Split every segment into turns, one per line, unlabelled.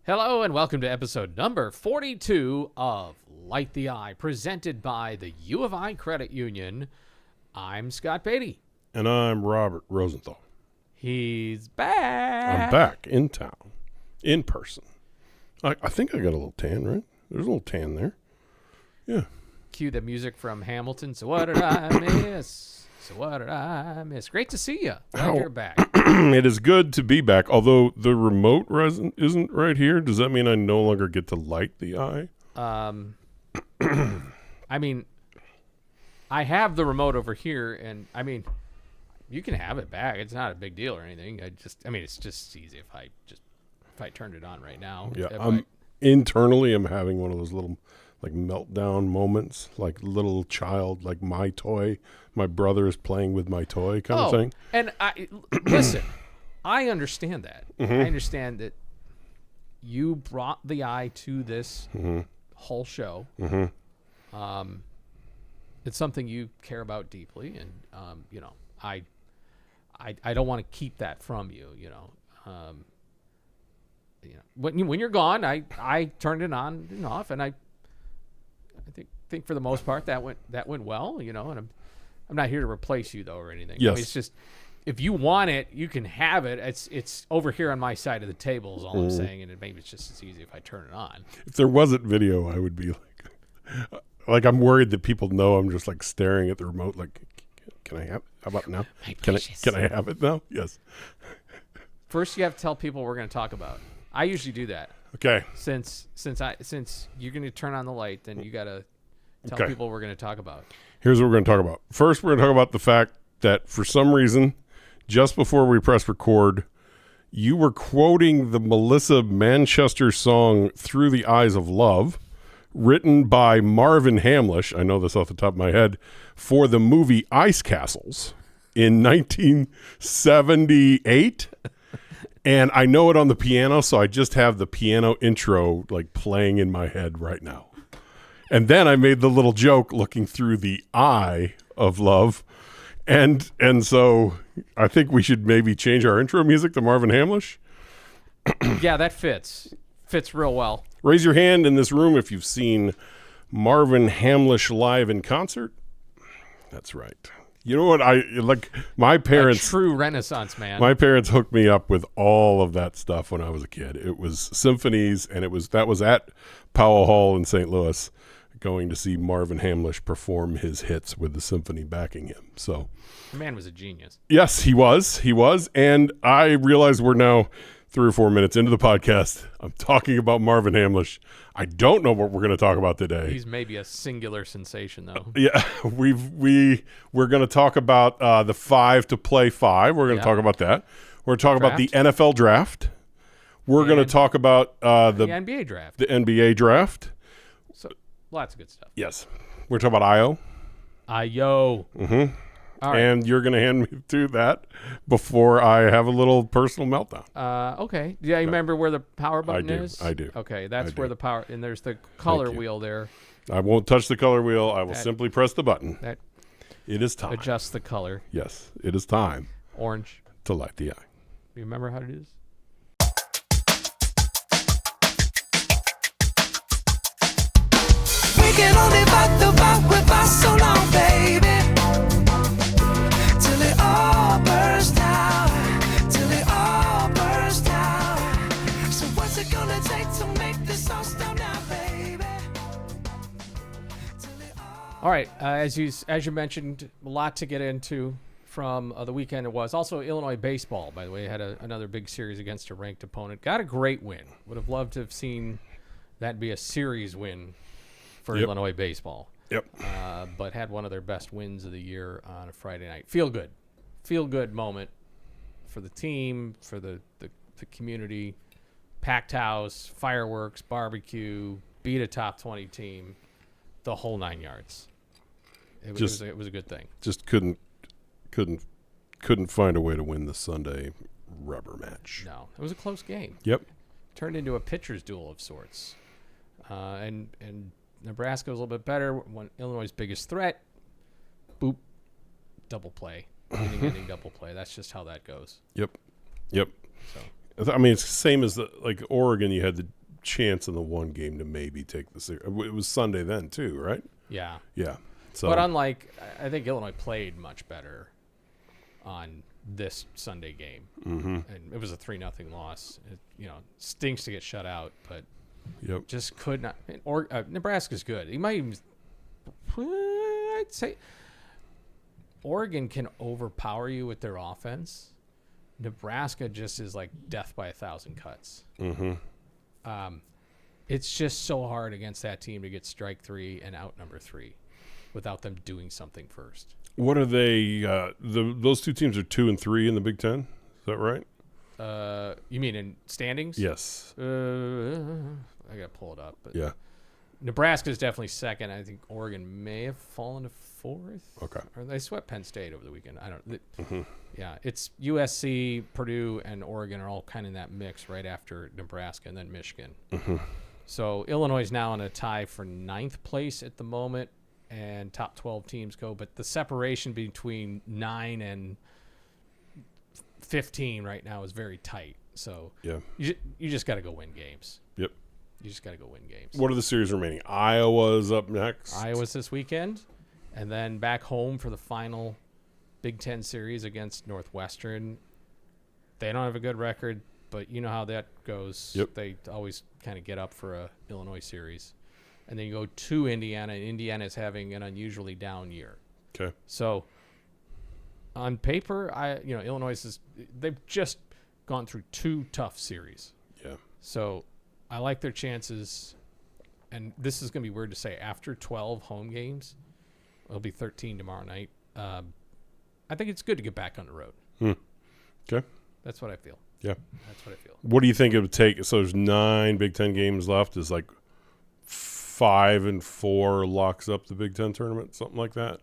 Hello and welcome to episode number 42 of Light the Eye, presented by the U of I Credit Union. I'm Scott Beatty.
And I'm Robert Rosenthal.
He's back.
I'm back in town, in person. I think I got a little tan, right? There's a little tan there. Yeah.
Cue the music from Hamilton. So what did I miss? So what did I miss? Great to see you. Glad you're back.
It is good to be back, although the remote isn't right here. Does that mean I no longer get to light the eye?
I mean, I have the remote over here, and I mean, you can have it back. It's not a big deal or anything. It's just easy if I turned it on right now.
Yeah, internally, I'm having one of those little like meltdown moments, like little child, like my toy. My brother is playing with my toy kind of thing.
And listen, I understand that.
Mm-hmm.
I understand that you brought the eye to this whole show.
Mm-hmm.
It's something you care about deeply, and I don't want to keep that from you. When you're gone, I turned it on and off, and I think for the most part that went well. And I'm not here to replace you though or anything.
Yes.
I mean, it's just if you want it, you can have it. It's over here on my side of the table is all I'm saying, and maybe it's just as easy if I turn it on.
If there wasn't video, I would be like I'm worried that people know I'm just like staring at the remote like, can I have it? How about now? Can I have it now? Yes.
First, you have to tell people we're going to talk about. I usually do that.
Okay.
Since you're going to turn on the light, then you got to tell people we're going to talk about.
Here's what we're going to talk about. First, we're going to talk about the fact that for some reason, just before we press record, you were quoting the Melissa Manchester song Through the Eyes of Love, written by Marvin Hamlish, I know this off the top of my head, for the movie Ice Castles in 1978. And I know it on the piano, so I just have the piano intro like playing in my head right now. And then I made the little joke looking through the eye of love. And so I think we should maybe change our intro music to Marvin Hamlish.
Yeah, that fits real well.
Raise your hand in this room if you've seen Marvin Hamlish live in concert. That's right. You know what? My parents,
a true Renaissance man.
My parents hooked me up with all of that stuff when I was a kid. It was symphonies, and that was at Powell Hall in St. Louis, going to see Marvin Hamlish perform his hits with the symphony backing him. So,
the man was a genius.
Yes, he was. And I realize we're now 3 or 4 minutes into the podcast. I'm talking about Marvin Hamlish. I don't know what we're going to talk about today.
He's maybe a singular sensation, though.
Yeah, we're going to talk about the 5 to play 5. We're going to talk about that. We're going to talk about the NFL draft. We're going to talk about the
NBA draft.
The NBA draft.
So lots of good stuff.
Yes, we're talking about IO.
IO.
Mm-hmm.
All right.
And you're going to hand me to that before I have a little personal meltdown.
Okay. Yeah, you remember where the power button is?
I do.
Okay, that's where the power, and there's the color wheel there.
I won't touch the color wheel. I will simply press the button. It is time.
Adjust the color.
Yes, it is time.
Orange.
To light the eye.
You remember how to do this?
We can only fight the fight with us so long, baby. Till it all bursts out. Till it all bursts out. So what's it gonna take to make this all stop now, baby?
All right. As you mentioned, a lot to get into from the weekend. It was also Illinois baseball, by the way. Had another big series against a ranked opponent. Got a great win. Would have loved to have seen that be a series win for Illinois baseball.
Yep.
But had one of their best wins of the year on a Friday night. Feel good moment for the team, for the community. Packed house, fireworks, barbecue, beat a top 20 team, the whole 9 yards. It was a good thing.
Just couldn't find a way to win the Sunday rubber match.
No, it was a close game.
Yep.
Turned into a pitcher's duel of sorts. And Nebraska was a little bit better. One Illinois' biggest threat. Boop. Double play. Inning double play. That's just how that goes.
Yep.
So.
I mean, it's the same as Oregon. You had the chance in the one game to maybe take the series. It was Sunday then too, right?
Yeah.
Yeah. So,
But unlike, I think Illinois played much better on this Sunday game.
mm-hmm.
And it was a 3-0 loss. It, stinks to get shut out, but
Yep.
just could not. Nebraska's good. He might even, I'd say, Oregon can overpower you with their offense. Nebraska just is like death by 1,000 cuts.
Mm-hmm.
It's just so hard against that team to get strike 3 and outnumber 3 without them doing something first.
What are they? Those two teams are 2 and 3 in the Big Ten. Is that right?
You mean in standings?
Yes.
I gotta pull it up. But
Yeah.
Nebraska is definitely second. I think Oregon may have fallen to 4th.
Okay.
Or they swept Penn State over the weekend. I don't.
Mm-hmm.
Yeah, it's USC, Purdue, and Oregon are all kind of in that mix right after Nebraska and then Michigan.
Mm-hmm.
So Illinois is now in a tie for 9th place at the moment, and top 12 teams go. But the separation between 9 and 15 right now is very tight. So
Yeah.
you just got to go win games.
Yep.
You just got to go win games.
What are the series remaining? Iowa's up next.
Iowa's this weekend, and then back home for the final Big Ten series against Northwestern. They don't have a good record, but you know how that goes.
Yep.
They always kind of get up for a Illinois series. And then you go to Indiana, and Indiana's having an unusually down year.
Okay.
So on paper, they've just gone through 2 tough series.
Yeah.
So I like their chances, and this is going to be weird to say, after 12 home games, it'll be 13 tomorrow night. I think it's good to get back on the road.
Okay.
That's what I feel.
Yeah.
That's what I feel.
What do you think it would take? So there's 9 Big Ten games left. Is 5 and 4 locks up the Big Ten tournament, something like that.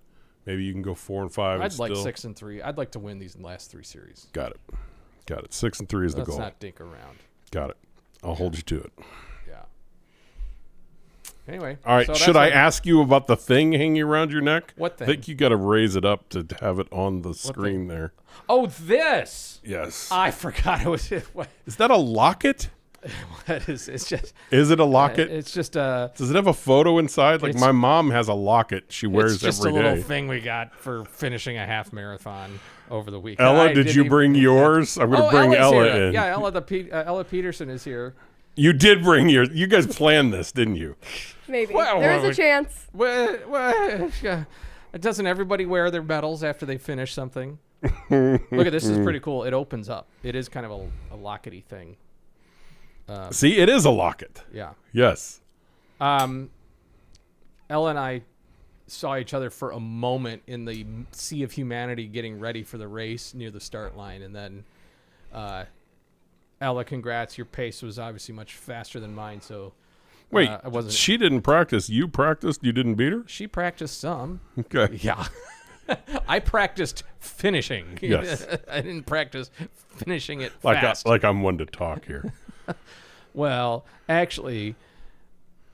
Maybe you can go 4 and 5.
I'd
and
like
still.
6 and 3. I'd like to win these last 3 series.
Got it. 6 and 3 is the
Let's
goal.
not dink around.
Got it. I'll hold you to it.
Yeah. Anyway.
All right.
so
Should
that's
I
what-
ask you about the thing hanging around your neck?
What
I
thing?
think you got to raise it up to have it on the screen
thing?
there.
Oh, this!
Yes.
I forgot it was. What
Is that a locket?
is? It's just.
Is it a locket?
It's just a.
Does it have a photo inside? Like
It's-
my mom has a locket she wears
It's just
every
a little
day.
thing we got for finishing a half marathon over the weekend.
Ella,
I
did
didn't
you
even-
bring yours? I'm going to bring
Ella's
Ella
here.
in.
Yeah, Ella Peterson is here.
You did bring yours. You guys planned this, didn't you?
Maybe.
Well,
there is
well,
a chance.
Yeah. Doesn't everybody wear their medals after they finish something? Look at this. Is pretty cool. It opens up. It is kind of a lockety thing.
See, it is a locket.
Yeah.
Yes.
Ella and I saw each other for a moment in the sea of humanity getting ready for the race near the start line. And then, Ella, congrats. Your pace was obviously much faster than mine. So,
Wait,
I wasn't.
she didn't practice. You practiced? You didn't beat her?
She practiced some.
Okay.
Yeah. I practiced finishing.
Yes.
I didn't practice finishing it
Like,
fast.
like I'm one to talk here.
Well, actually,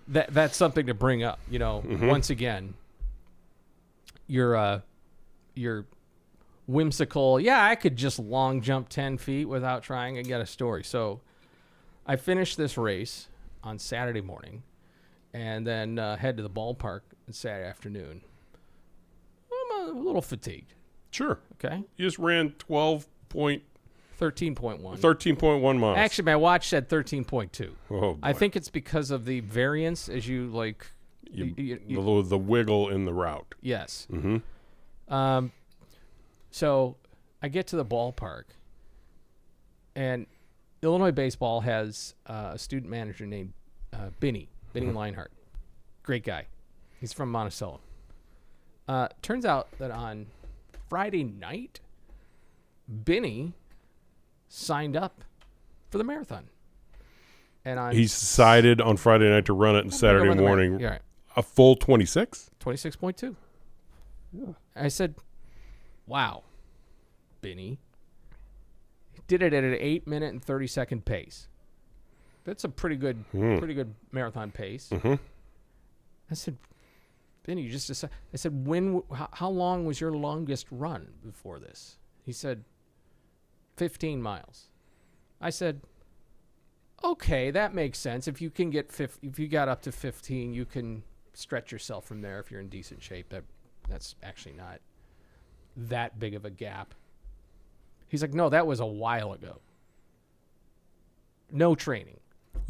that's something to bring up. Once again, your whimsical. Yeah, I could just long jump 10 feet without trying and get a story. So, I finished this race on Saturday morning, and then head to the ballpark on Saturday afternoon. I'm a little fatigued.
Sure.
Okay,
You just ran
13.1.
13.1 miles.
Actually, my watch said 13.2.
oh, boy.
I think it's because of the variance as you like.
the wiggle in the route.
Yes.
Mm-hmm.
So I get to the ballpark, and Illinois baseball has a student manager named Benny Leinhardt. Great guy. He's from Monticello. Turns out that on Friday night, Benny signed up for the marathon. And on
He decided on Friday night to run it, and Saturday morning,
Yeah, right.
a full 26?
26.2. I said, wow, Benny. He did it at an 8-minute and 30-second pace. That's a pretty good marathon pace.
Mm-hmm.
I said, Benny, you just decided. I said, how long was your longest run before this? He said, 15 miles. I said, okay, that makes sense. If you can get if you got up to 15, you can stretch yourself from there if you're in decent shape. That's actually not that big of a gap. He's like, no, that was a while ago. No training.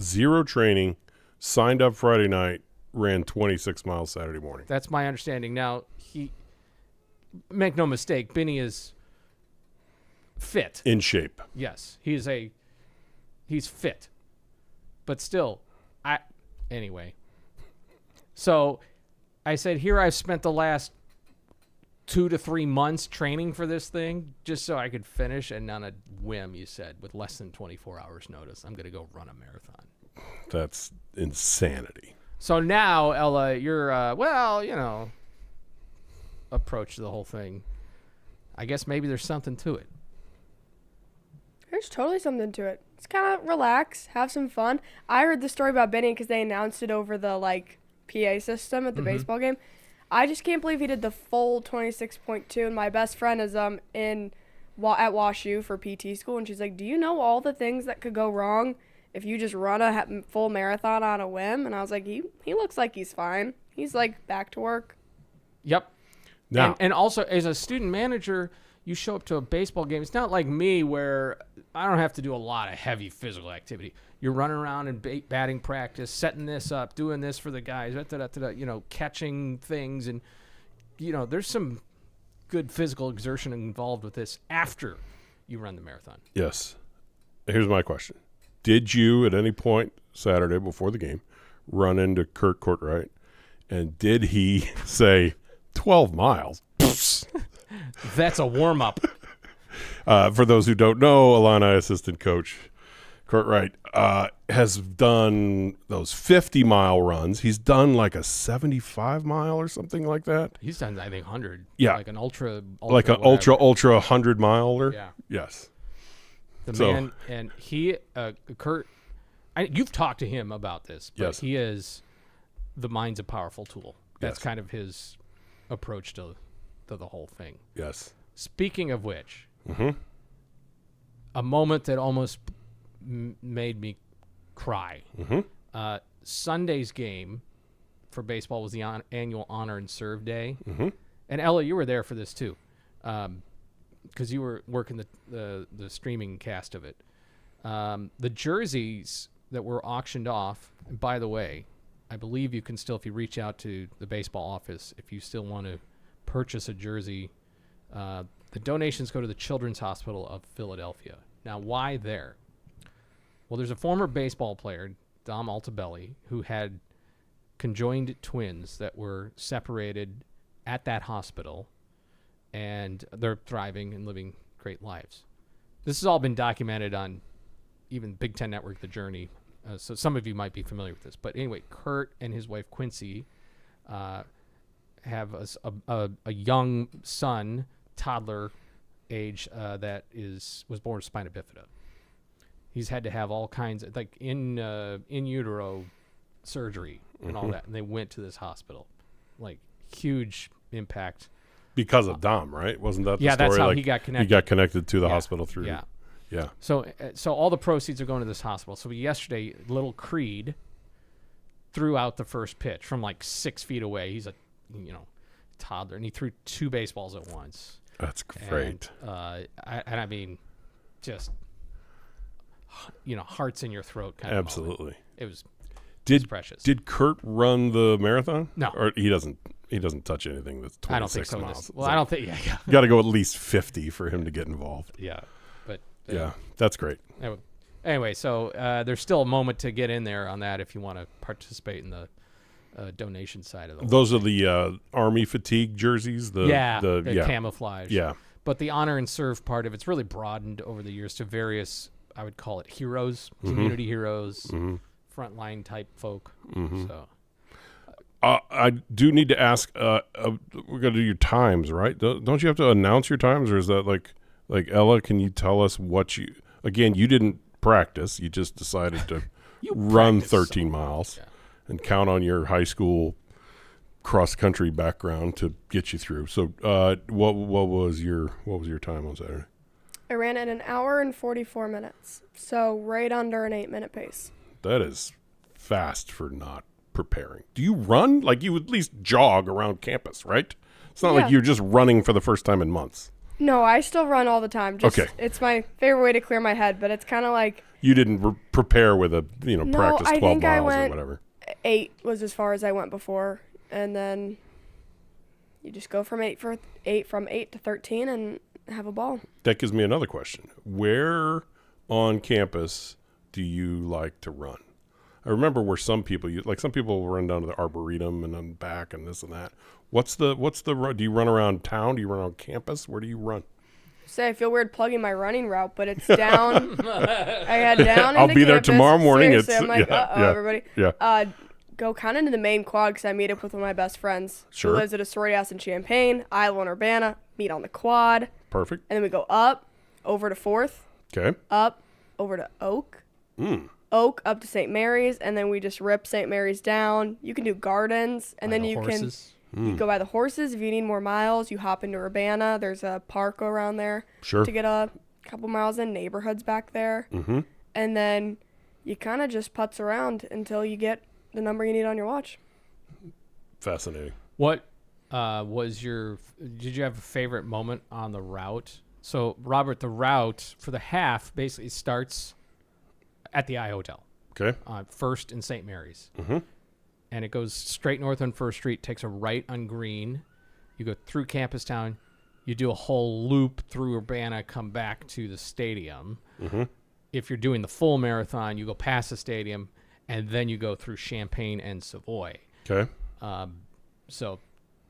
0 training, signed up Friday night, ran 26 miles Saturday morning.
That's my understanding. Now, make no mistake, Benny is fit.
In shape.
Yes, he's fit. But still, anyway. So I said, here I've spent the last 2 to 3 months training for this thing just so I could finish, and on a whim, you said, with less than 24 hours notice, I'm going to go run a marathon.
That's insanity.
So now, Ella, you're, approach to the whole thing. I guess maybe there's something to it.
There's totally something to it. It's kind of relax, have some fun. I heard the story about Benny because they announced it over the, PA system at the baseball game. I just can't believe he did the full 26.2, and my best friend is at WashU for PT school, and she's like, do you know all the things that could go wrong if you just run a full marathon on a whim? And I was like, he looks like he's fine. He's, back to work.
Yep.
Now,
And also, as a student manager, you show up to a baseball game. It's not like me where I don't have to do a lot of heavy physical activity. You're running around in batting practice, setting this up, doing this for the guys, catching things. And, there's some good physical exertion involved with this after you run the marathon.
yes. Here's my question. Did you, at any point Saturday before the game, run into Kurt Courtright, and did he say 12 miles?
That's a warm-up.
For those who don't know, Illini assistant coach Courtright has done those 50-mile runs. He's done like a 75-mile or something like that.
He's done, I think, 100.
Yeah.
Like an ultra
Like an
whatever.
ultra 100-miler.
Yeah.
Yes.
The
So-
man, and he, Kurt, you've talked to him about this, but
Yes.
he is the mind's a powerful tool. That's
Yes.
kind of his approach to the whole thing.
Yes.
Speaking of which,
Mm-hmm.
a moment that almost made me cry.
Mm-hmm.
Sunday's game for baseball was the annual Honor and Serve Day.
Mm-hmm.
And Ella, you were there for this too, because you were working the streaming cast of it. The jerseys that were auctioned off, and by the way, I believe you can still, if you reach out to the baseball office, if you still want to purchase a jersey, the donations go to the Children's Hospital of Philadelphia. Now, why there? Well, there's a former baseball player, Dom Altabelli, who had conjoined twins that were separated at that hospital, and they're thriving and living great lives. This has all been documented on even Big Ten Network, The Journey, so some of you might be familiar with this. But anyway, Kurt and his wife Quincy have a young son, toddler age, that was born with spina bifida. He's had to have all kinds of, in utero surgery and all that, and they went to this hospital. Huge impact.
Because of Dom, right? Wasn't that the
Yeah,
story?
that's how he got connected.
He got connected to the
Yeah.
hospital through.
Yeah.
Yeah.
So all the proceeds are going to this hospital. So yesterday, little Creed threw out the first pitch from 6 feet away. He's a toddler, and he threw 2 baseballs at once.
That's great.
And I mean, just hearts in your throat kind
Absolutely.
of moment. It was precious.
Did Kurt run the marathon?
No.
Or he doesn't touch anything that's 26
I don't think so.
miles.
Well, I don't think. Yeah.
Got to go at least 50 for him to get involved.
Yeah. But
Yeah, that's great.
Anyway, so there's still a moment to get in there on that if you want to participate in the donation side of the.
Those are the Army fatigue jerseys. The
camouflage.
Yeah.
But the honor and serve part of it's really broadened over the years to various, I would call it heroes, community heroes, frontline type folk. So
I do need to ask. We're gonna do your times, right? Don't you have to announce your times, or is that like Ella? Can you tell us what you? Again, you didn't practice. You just decided to run 13 miles and count on your high school cross country background to get you through. So, what was your time on Saturday?
I ran at an hour and 44 minutes, so right under an 8-minute pace.
That is fast for not preparing. Do you run? Like you at least jog around campus, right? It's not like
Yeah.
you're just running for the first time in months.
No, I still run all the time. Just,
Okay.
It's my favorite way to clear my head, but it's kind of like
You didn't prepare with a,
No,
practice
I
12
think I
miles or
went-
whatever.
8 was as far as I went before, and then you just go from 8 to 13 and have a ball.
That gives me another question. Where on campus do you like to run? I remember where some people will run down to the Arboretum and then back and this and that. What's the do you run around town? Do you run around campus? Where do you run?
Say I feel weird plugging my running route, but it's down. I head down.
I'll
into
be there
campus.
tomorrow morning.
Seriously,
It's
I'm like,
yeah.
everybody.
Yeah.
Go kind of into the main quad because I meet up with one of my best friends
Sure.
who lives at a sorority house in Champaign. I live in Urbana. Meet on the quad,
Perfect.
and then we go up over to 4th,
Okay.
up over to Oak, Oak up to St. Mary's, and then we just rip St. Mary's down. You can do gardens, and then you can go by the horses. If you need more miles, you hop into Urbana. There's a park around there
Sure.
to get a couple miles in. Neighborhoods back there, and then you kind of just putz around until you get the number you need on your watch.
Fascinating.
What did you have a favorite moment on the route? So, Robert, the route for the half basically starts at the I Hotel,
Okay.
First in St. Mary's. And it goes straight north on First Street, takes a right on Green. You go through Campus Town. You do a whole loop through Urbana, come back to the stadium. If you're doing the full marathon, you go past the stadium, and then you go through Champaign and Savoy.
Okay.
So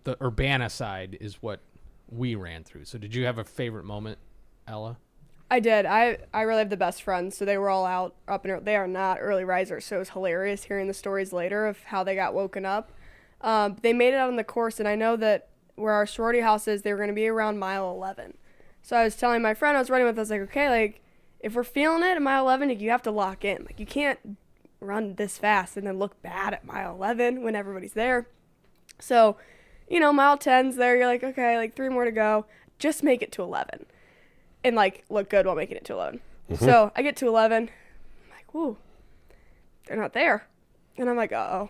the Urbana side is what we ran through. So did you have a favorite moment, Ella?
I did. I really have the best friends, so they were all out up and they are not early risers, so it was hilarious hearing the stories later of how they got woken up. They made it out on the course, and I know that where our sorority house is, they were going to be around mile 11. So I was telling my friend I was running with, I was like, okay, like if we're feeling it at mile 11, like, you have to lock in. Like you can't run this fast and then look bad at mile 11 when everybody's there. So, mile 10's there. You're like, okay, like 3 more to go. Just make it to 11. And, like, look good while making it to 11. So I get to 11. I'm like, whoo, they're not there. And I'm like, uh-oh,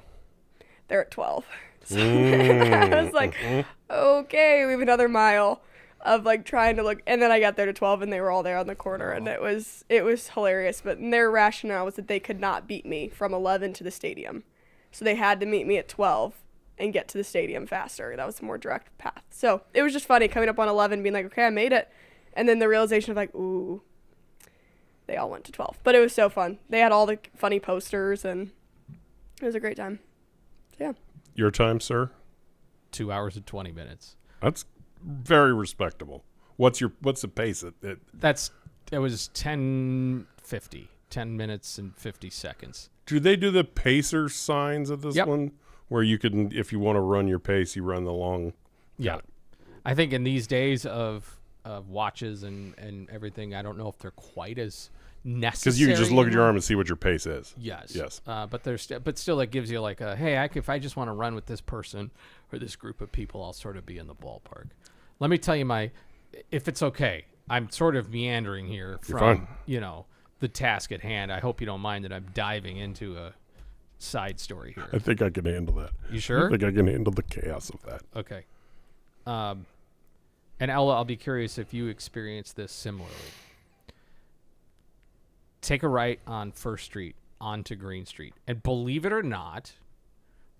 they're at 12. So I was like, okay, we have another mile of, like, trying to look. And then I got there to 12, and they were all there on the corner. And it was hilarious. But their rationale was that they could not beat me from 11 to the stadium. So they had to meet me at 12 and get to the stadium faster. That was a more direct path. So it was just funny coming up on 11, being like, okay, I made it. And then the realization of like, ooh, they all went to 12. But it was so fun. They had all the funny posters, and it was a great time. So, yeah.
Your time, sir?
2 hours and 20 minutes.
That's very respectable. What's the pace?
It was 10:50, 10 minutes and 50 seconds.
Do they do the pacer signs at this
Yep.
one? Where you can, if you want to run your pace, you run the long.
Yeah. I think in these days of watches and everything, I don't know if they're quite as necessary.
Because you can just look at your
anymore.
arm and see what your pace is.
Yes. But still, it gives you like if I just want to run with this person or this group of people, I'll sort of be in the ballpark. Let me tell you if it's okay, I'm sort of meandering here
You're
from,
fine.
The task at hand. I hope you don't mind that I'm diving into a side story here.
I think I can handle that.
You sure?
I think I can handle the chaos of that.
Okay. And Ella, I'll be curious if you experience this similarly. Take a right on First Street onto Green Street. And believe it or not,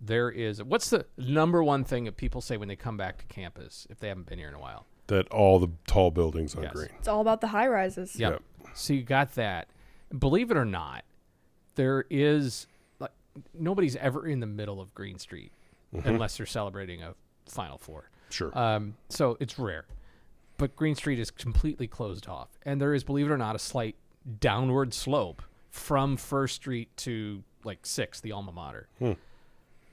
what's the number one thing that people say when they come back to campus if they haven't been here in a while?
That all the tall buildings on
Yes.
Green.
It's all about the high rises.
Yep. So you got that. Believe it or not, there is nobody's ever in the middle of Green Street unless they're celebrating a Final Four.
Sure.
So it's rare. But Green Street is completely closed off. And there is, believe it or not, a slight downward slope from First Street to like 6th, the alma mater.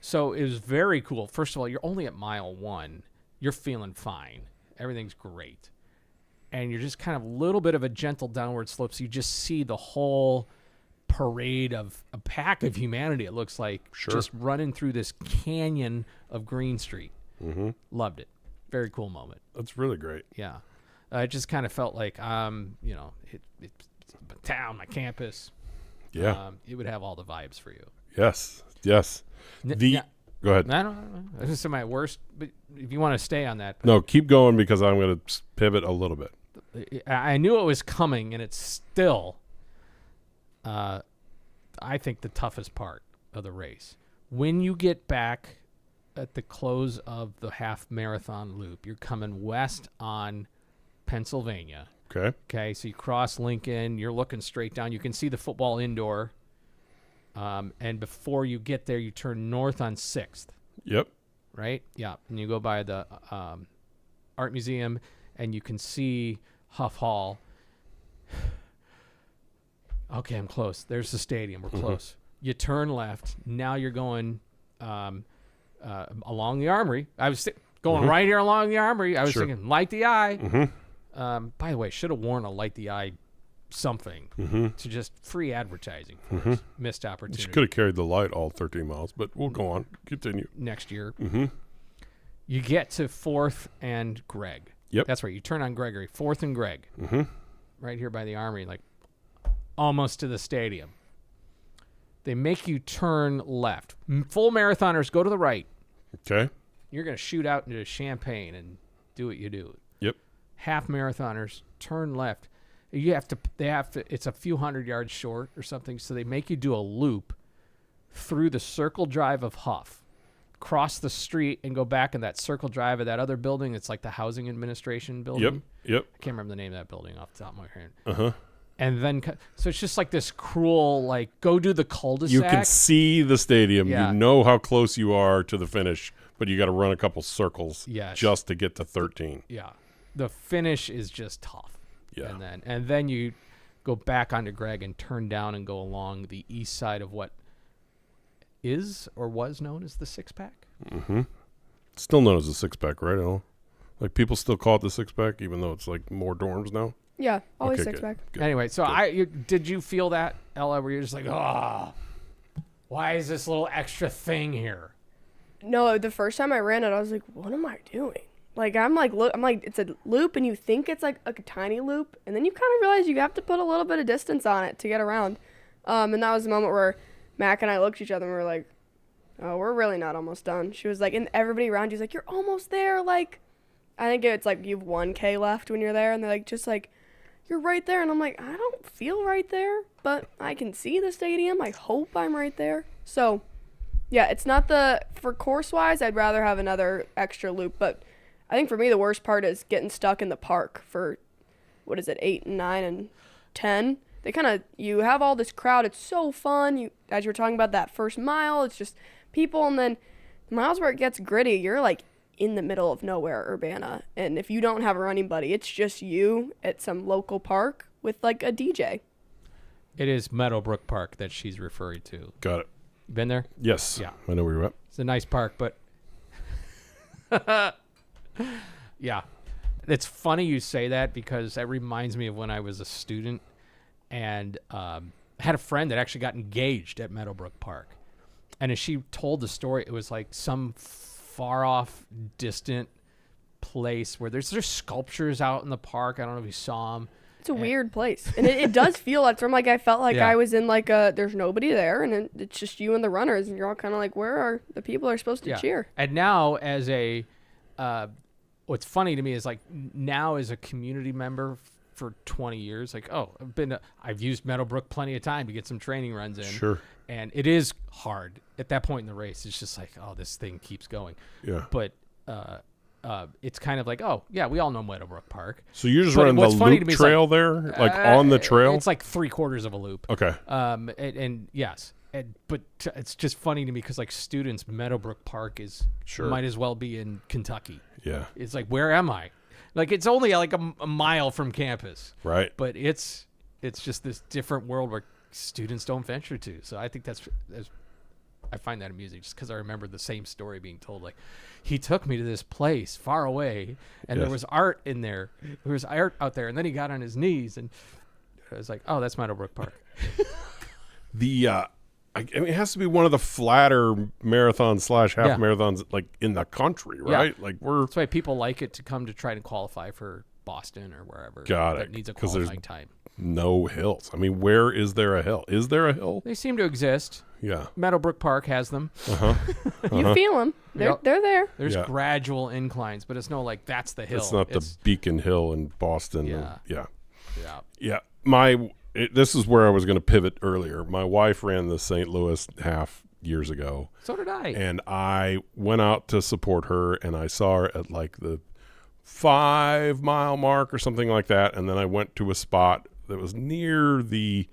So it was very cool. First of all, you're only at mile 1. You're feeling fine. Everything's great. And you're just kind of a little bit of a gentle downward slope. So you just see the whole parade of a pack of humanity, it looks like, just running through this canyon of Green Street. Loved it. Very cool moment.
That's really great.
Yeah. It just kind of felt like, it's my town, my campus.
Yeah.
It would have all the vibes for you.
Yes.
Go
Go ahead.
I don't know. This is my worst, but if you want to stay on that.
No, keep going because I'm going to pivot a little bit.
I knew it was coming, and it's still, I think, the toughest part of the race. When you get back at the close of the half marathon loop, you're coming west on Pennsylvania.
Okay.
So you cross Lincoln. You're looking straight down. You can see the football indoor. And before you get there, you turn north on 6th.
Yep.
Right? Yeah. And you go by the art museum, and you can see Huff Hall. Okay, I'm close. There's the stadium. We're close. You turn left. Now you're going along the Armory. I was going right here along the Armory. I was thinking, light the eye. By the way, should have worn a light the eye something to just free advertising for us. Missed opportunity.
You could have carried the light all 13 miles, but we'll go on. Continue.
Next year. You get to 4th and Gregg.
Yep.
That's right. You turn on Gregory. 4th and Gregg. Right here by the Armory, like almost to the stadium. They make you turn left. Full marathoners go to the right.
Okay.
You're going to shoot out into Champaign and do what you do.
Yep.
Half marathoners turn left. They have to, it's a few hundred yards short or something. So they make you do a loop through the circle drive of Huff, cross the street and go back in that circle drive of that other building. It's like the housing administration building.
Yep.
I can't remember the name of that building off the top of my head. And then, so it's just like this cruel, like, go do the cul-de-sac.
You can see the stadium.
Yeah.
You know how close you are to the finish, but you got to run a couple circles just to get to 13.
Yeah. The finish is just tough.
Yeah.
And then you go back onto Gregg and turn down and go along the east side of what is or was known as the Six Pack.
Still known as the Six Pack, right? Al? Like people still call it the Six Pack, even though it's like more dorms now.
Yeah, always
Okay,
6-pack.
good.
Anyway, so did you feel that, Ella, where you're just like, why is this little extra thing here?
No, the first time I ran it, I was like, what am I doing? Like, I'm like, it's a loop, and you think it's like a tiny loop, and then you kind of realize you have to put a little bit of distance on it to get around. And that was the moment where Mac and I looked at each other and we were like, oh, we're really not almost done. She was like, and everybody around you's like, you're almost there. Like, I think it's like you have 1K left when you're there, and they're like, just like, you're right there. And I'm like, I don't feel right there, but I can see the stadium. I hope I'm right there. So, yeah, it's not for course-wise, I'd rather have another extra loop, but I think for me the worst part is getting stuck in the park for, 8 and 9 and 10. They you have all this crowd. It's so fun. As you were talking about that first mile, it's just people, and then the miles where it gets gritty, you're like in the middle of nowhere, Urbana. And if you don't have a running buddy, it's just you at some local park with like a DJ.
It is Meadowbrook Park that she's referring to.
Got it.
Been there?
Yes.
Yeah.
I know where you're at.
It's a nice park, but yeah. It's funny you say that because that reminds me of when I was a student and had a friend that actually got engaged at Meadowbrook Park. And as she told the story, it was like some far off, distant place where there's sculptures out in the park. I don't know if you saw them.
It's a weird place. And it does feel that from like, I felt like I was in like there's nobody there, and it's just you and the runners, and you're all kind of like, where are the people that are supposed to cheer?
And now as what's funny to me is like now as a community member for 20 years, like, I've used Meadowbrook plenty of time to get some training runs in.
Sure.
And it is hard at that point in the race. It's just like, this thing keeps going.
Yeah.
But it's kind of like, we all know Meadowbrook Park.
So you're just running the loop trail there, like on the trail?
It's like 3/4 of a loop.
Okay.
And yes. But it's just funny to me because like students, Meadowbrook Park might as well be in Kentucky.
Yeah.
It's like, where am I? Like, it's only like a mile from campus.
Right.
But it's just this different world where students don't venture to. So I think I find that amusing just because I remember the same story being told. Like, he took me to this place far away, and there was art in there. There was art out there, and then he got on his knees, and I was like, oh, that's Meadowbrook Park.
It has to be one of the flatter marathons / half marathons like in the country, right?
Yeah.
Like
that's why people like it to come to try to qualify for Boston or wherever.
Got
that
it.
needs a
'Cause there's
qualifying time.
No hills. I mean, where is there a hill? Is there a hill?
They seem to exist.
Yeah.
Meadowbrook Park has them.
You feel them. They're there.
There's
Yeah.
gradual inclines, but it's no like that's the hill.
It's not the Beacon Hill in Boston.
Yeah.
Yeah. This is where I was going to pivot earlier. My wife ran the St. Louis half years ago.
So did I.
And I went out to support her, and I saw her at like the 5 mile mark or something like that. And then I went to a spot that was near the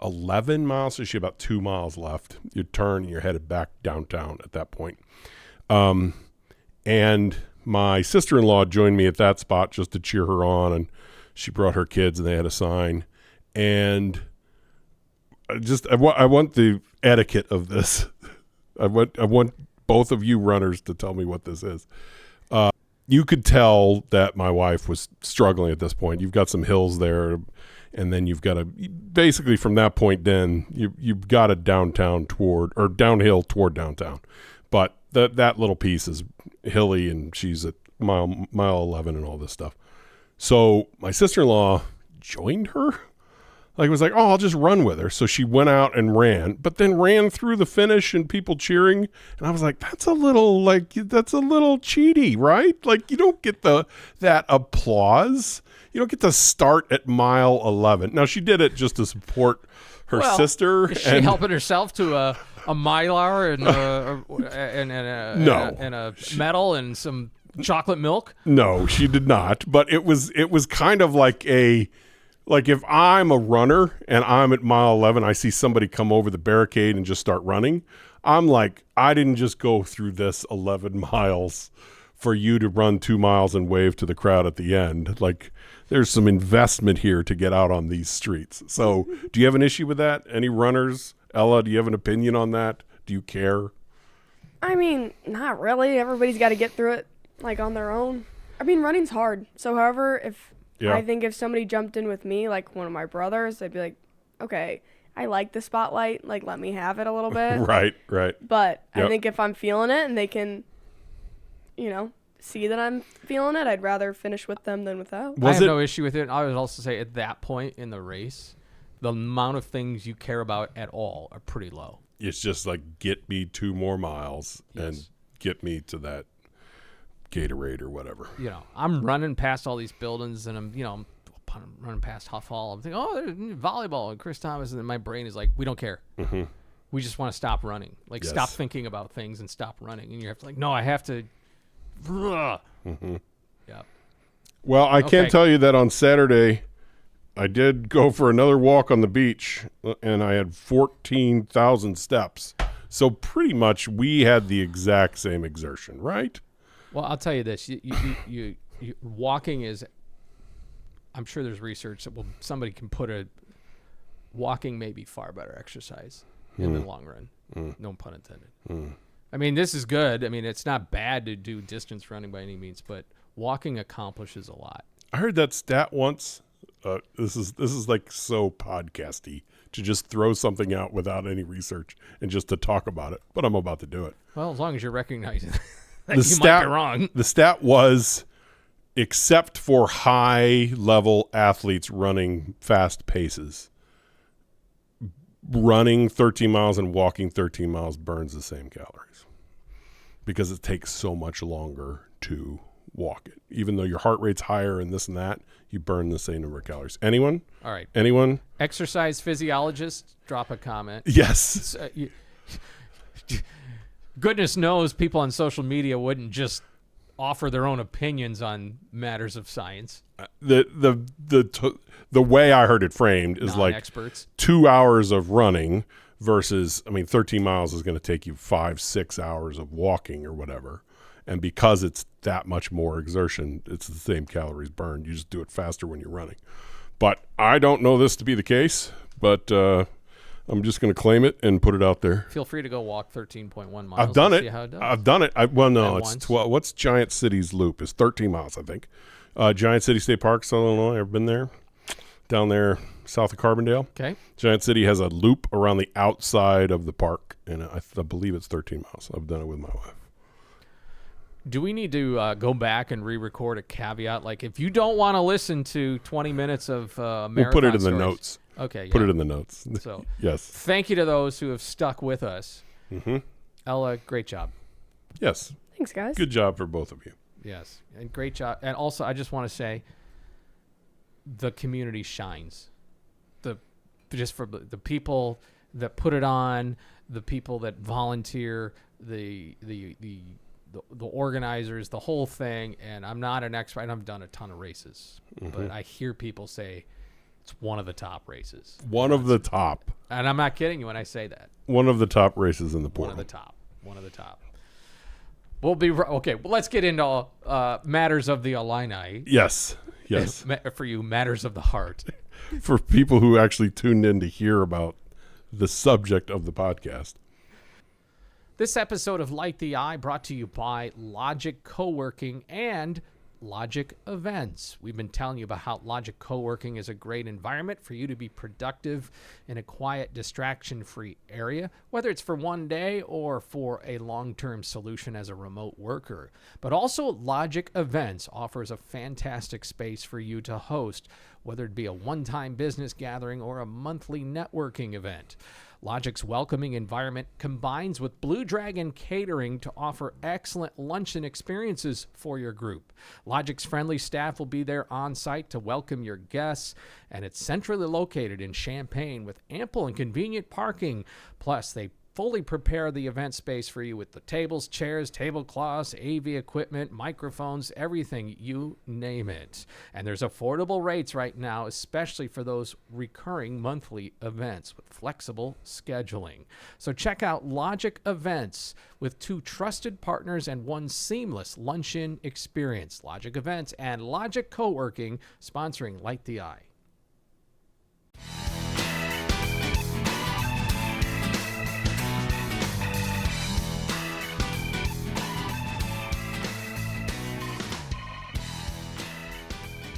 11 miles. So she had about 2 miles left. You turn and you're headed back downtown at that point. And my sister-in-law joined me at that spot just to cheer her on. And she brought her kids and they had a sign. And I want the etiquette of this. I want both of you runners to tell me what this is. You could tell that my wife was struggling at this point. You've got some hills there, and then you've got to basically from that point then you've got a downhill toward downtown. But that little piece is hilly, and she's at mile 11 and all this stuff. So my sister-in-law joined her. Like, it was like, oh, I'll just run with her. So she went out and ran, but then ran through the finish and people cheering. And I was like, that's a little cheaty, right? Like, you don't get that applause. You don't get to start at mile 11. Now, she did it just to support her sister.
Is she helping herself to a Mylar and a medal and some chocolate milk?
No, she did not. But it was kind of like if I'm a runner and I'm at mile 11, I see somebody come over the barricade and just start running. I'm like, I didn't just go through this 11 miles for you to run 2 miles and wave to the crowd at the end. Like, there's some investment here to get out on these streets. So do you have an issue with that? Any runners? Ella, do you have an opinion on that? Do you care?
I mean, not really. Everybody's got to get through it, like, on their own. I mean, running's hard. So, however, I think if somebody jumped in with me, like one of my brothers, I'd be like, okay, I like the spotlight. Like, let me have it a little bit.
Right.
But I think if I'm feeling it and they can, see that I'm feeling it, I'd rather finish with them than without.
I have no issue with it. I would also say at that point in the race, the amount of things you care about at all are pretty low.
It's just like, get me 2 more miles and get me to that Gatorade or whatever.
I'm running past all these buildings and I'm running past Huff Hall. I'm thinking, there's volleyball and Chris Thomas, and then my brain is like, we don't care. Mm-hmm. We just want to stop running. Like, stop thinking about things and stop running. And you have to no, I have to. Mm-hmm. Yeah.
Well, I can tell you that on Saturday, I did go for another walk on the beach, and I had 14,000 steps. So pretty much we had the exact same exertion, right?
Well, I'll tell you this: you walking is. I'm sure there's research that somebody can put walking may be far better exercise in the long run. No pun intended. I mean, this is good. I mean, it's not bad to do distance running by any means, but walking accomplishes a lot.
I heard that stat once. This is like so podcasty to just throw something out without any research and just to talk about it. But I'm about to do it.
Well, as long as you're recognizing.
Might be wrong. The stat was, except for high-level athletes running fast paces, running 13 miles and walking 13 miles burns the same calories because it takes so much longer to walk it. Even though your heart rate's higher and this and that, you burn the same number of calories. Anyone?
All right.
Anyone?
Exercise physiologist, drop a comment.
Yes.
Goodness knows people on social media wouldn't just offer their own opinions on matters of science.
The way I heard it framed is like
experts.
2 hours of running versus, 13 miles is going to take you 5-6 hours of walking or whatever. And because it's that much more exertion, it's the same calories burned. You just do it faster when you're running. But I don't know this to be the case, but I'm just going to claim it and put it out there.
Feel free to go walk 13.1 miles.
I've done it.
See how it does.
I've done it. It's 12. What's Giant City's loop? It's 13 miles, I think. Giant City State Park, Southern Illinois. Ever been there? Down there south of Carbondale.
Okay.
Giant City has a loop around the outside of the park, and I believe it's 13 miles. I've done it with my wife.
Do we need to go back and re-record a caveat? Like, if you don't want to listen to 20 minutes of marathon
We'll put it in the
stories-
notes.
Okay,
Put
yeah.
it in the notes.
So,
Yes.
thank you to those who have stuck with us.
Mm-hmm.
Ella, great job.
Yes.
Thanks, guys.
Good job for both of you.
Yes, and great job. And also, I just want to say, the community shines. Just for the people that put it on, the people that volunteer, the organizers, the whole thing. And I'm not an expert. And I've done a ton of races, but I hear people say it's one of the top races.
One of the top.
And I'm not kidding you when I say that.
One of the top races in the
One
portal.
of the top. One of the top. We'll be okay. Well, let's get into matters of the Illini.
Yes. Yes.
For you, matters of the heart.
For people who actually tuned in to hear about the subject of the podcast.
This episode of Light the Eye brought to you by Logic Co-working and Logic Events. We've been telling you about how Logic Co-working is a great environment for you to be productive in a quiet, distraction-free area, whether it's for one day or for a long-term solution as a remote worker. But also Logic Events offers a fantastic space for you to host, whether it be a one-time business gathering or a monthly networking event. Logic's welcoming environment combines with Blue Dragon Catering to offer excellent luncheon experiences for your group. Logic's friendly staff will be there on site to welcome your guests, and it's centrally located in Champaign with ample and convenient parking. Plus, they fully prepare the event space for you with the tables, chairs, tablecloths, AV equipment, microphones, everything, you name it. And there's affordable rates right now, especially for those recurring monthly events with flexible scheduling. So check out Logic Events with 2 trusted partners and 1 seamless luncheon experience. Logic Events and Logic Co-working sponsoring Light the Eye.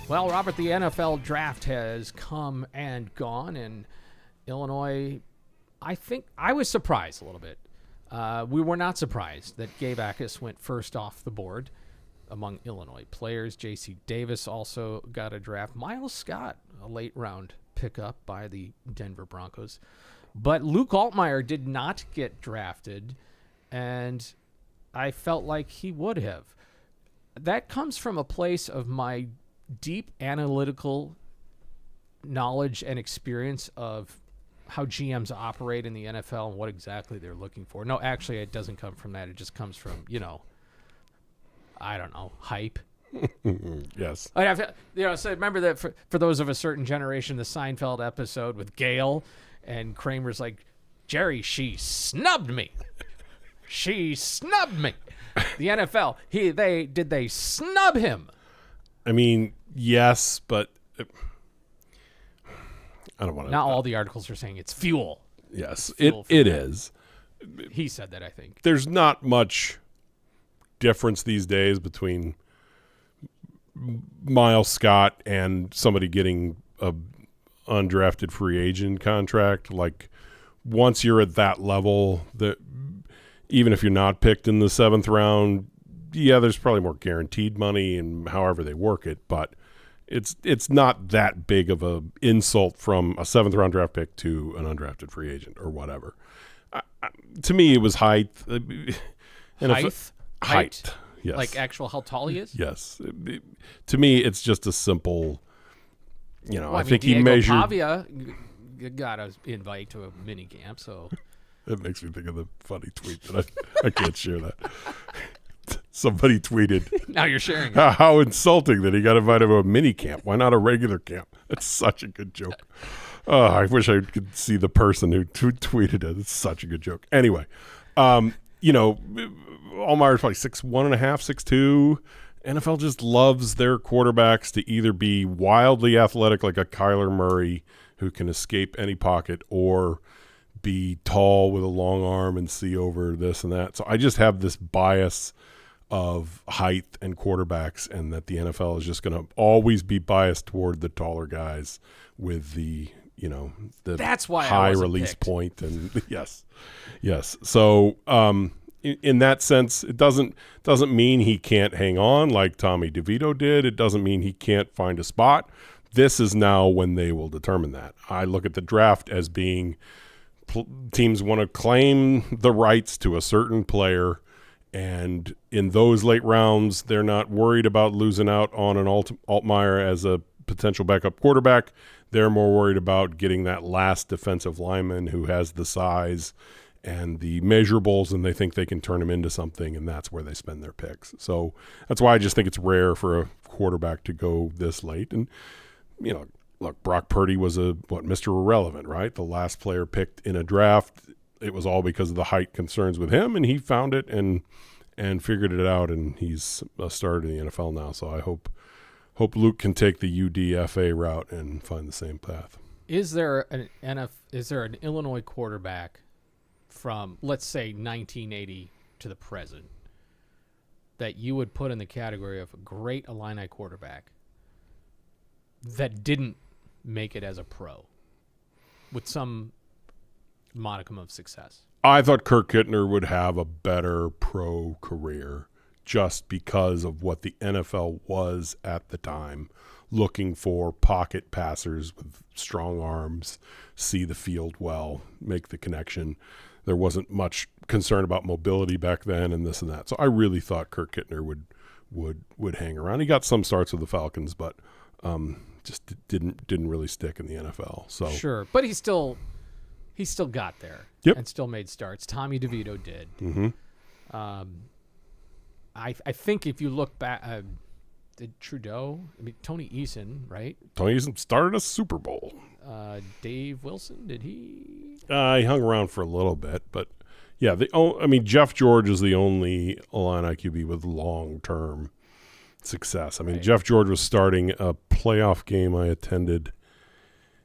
Well, Robert, the NFL draft has come and gone, and Illinois, I think I was surprised a little bit. We were not surprised that Gabe Akis went first off the board among Illinois players. J.C. Davis also got a draft. Miles Scott, a late round pickup by the Denver Broncos. But Luke Altmyer did not get drafted, and I felt like he would have. That comes from a place of my deep analytical knowledge and experience of how GMs operate in the NFL and what exactly they're looking for. No, actually, it doesn't come from that. It just comes from, I don't know, hype.
Yes.
So remember that for those of a certain generation, the Seinfeld episode with Gail and Kramer's like, Jerry, she snubbed me. She snubbed me. The NFL, did they snub him?
I mean, yes, but I don't want to.
Not all the articles are saying it's fuel.
Yes,
fuel
it
for
is.
He said that, I think.
There's not much difference these days between Miles Scott and somebody getting a undrafted free agent contract. Like, once you're at that level, that even if you're not picked in the 7th round, yeah, there's probably more guaranteed money and however they work it, but it's not that big of a insult from a 7th round draft pick to an undrafted free agent or whatever. To me, it was height. Height. Yes.
Like actual how tall he is?
Yes. To me, it's just a simple, I think
Diego
he measured.
Pavia got an invite to a mini camp, so.
It makes me think of the funny tweet that I can't share that. Somebody tweeted,
Now you're sharing it.
how insulting that he got invited to a mini camp. Why not a regular camp? That's such a good joke. Oh, I wish I could see the person who tweeted it. It's such a good joke. Anyway, Allmeyer's probably 6'1.5", 6'2". NFL just loves their quarterbacks to either be wildly athletic like a Kyler Murray who can escape any pocket, or be tall with a long arm and see over this and that. So I just have this bias of height and quarterbacks, and that the NFL is just going to always be biased toward the taller guys with the
That's why I
high
wasn't
release
picked.
point. And yes. So in that sense, it doesn't mean he can't hang on like Tommy DeVito did. It doesn't mean he can't find a spot. This is now when they will determine that. I look at the draft as being teams want to claim the rights to a certain player, and in those late rounds, they're not worried about losing out on an Altmyer as a potential backup quarterback. They're more worried about getting that last defensive lineman who has the size and the measurables, and they think they can turn him into something, and that's where they spend their picks. So that's why I just think it's rare for a quarterback to go this late. And, you know, look, Brock Purdy was Mr. Irrelevant, right? The last player picked in a draft. It was all because of the height concerns with him, and he found it and figured it out, and he's a starter in the NFL now. So I hope Luke can take the UDFA route and find the same path.
Is there an Illinois quarterback from, let's say, 1980 to the present that you would put in the category of a great Illini quarterback that didn't make it as a pro with some modicum of success?
I thought Kirk Kittner would have a better pro career just because of what the NFL was at the time, looking for pocket passers with strong arms, see the field well, make the connection. There wasn't much concern about mobility back then and this and that. So I really thought Kirk Kittner would hang around. He got some starts with the Falcons, but just didn't really stick in the NFL. So
sure, but he still got there.
Yep.
And still made starts. Tommy DeVito did.
Mm-hmm.
I think if you look back, did Trudeau? I mean, Tony Eason, right?
Tony Eason started a Super Bowl.
Dave Wilson, did he?
He hung around for a little bit, but yeah, Jeff George is the only Illini QB with long-term success. I mean, right. Jeff George was starting a playoff game I attended.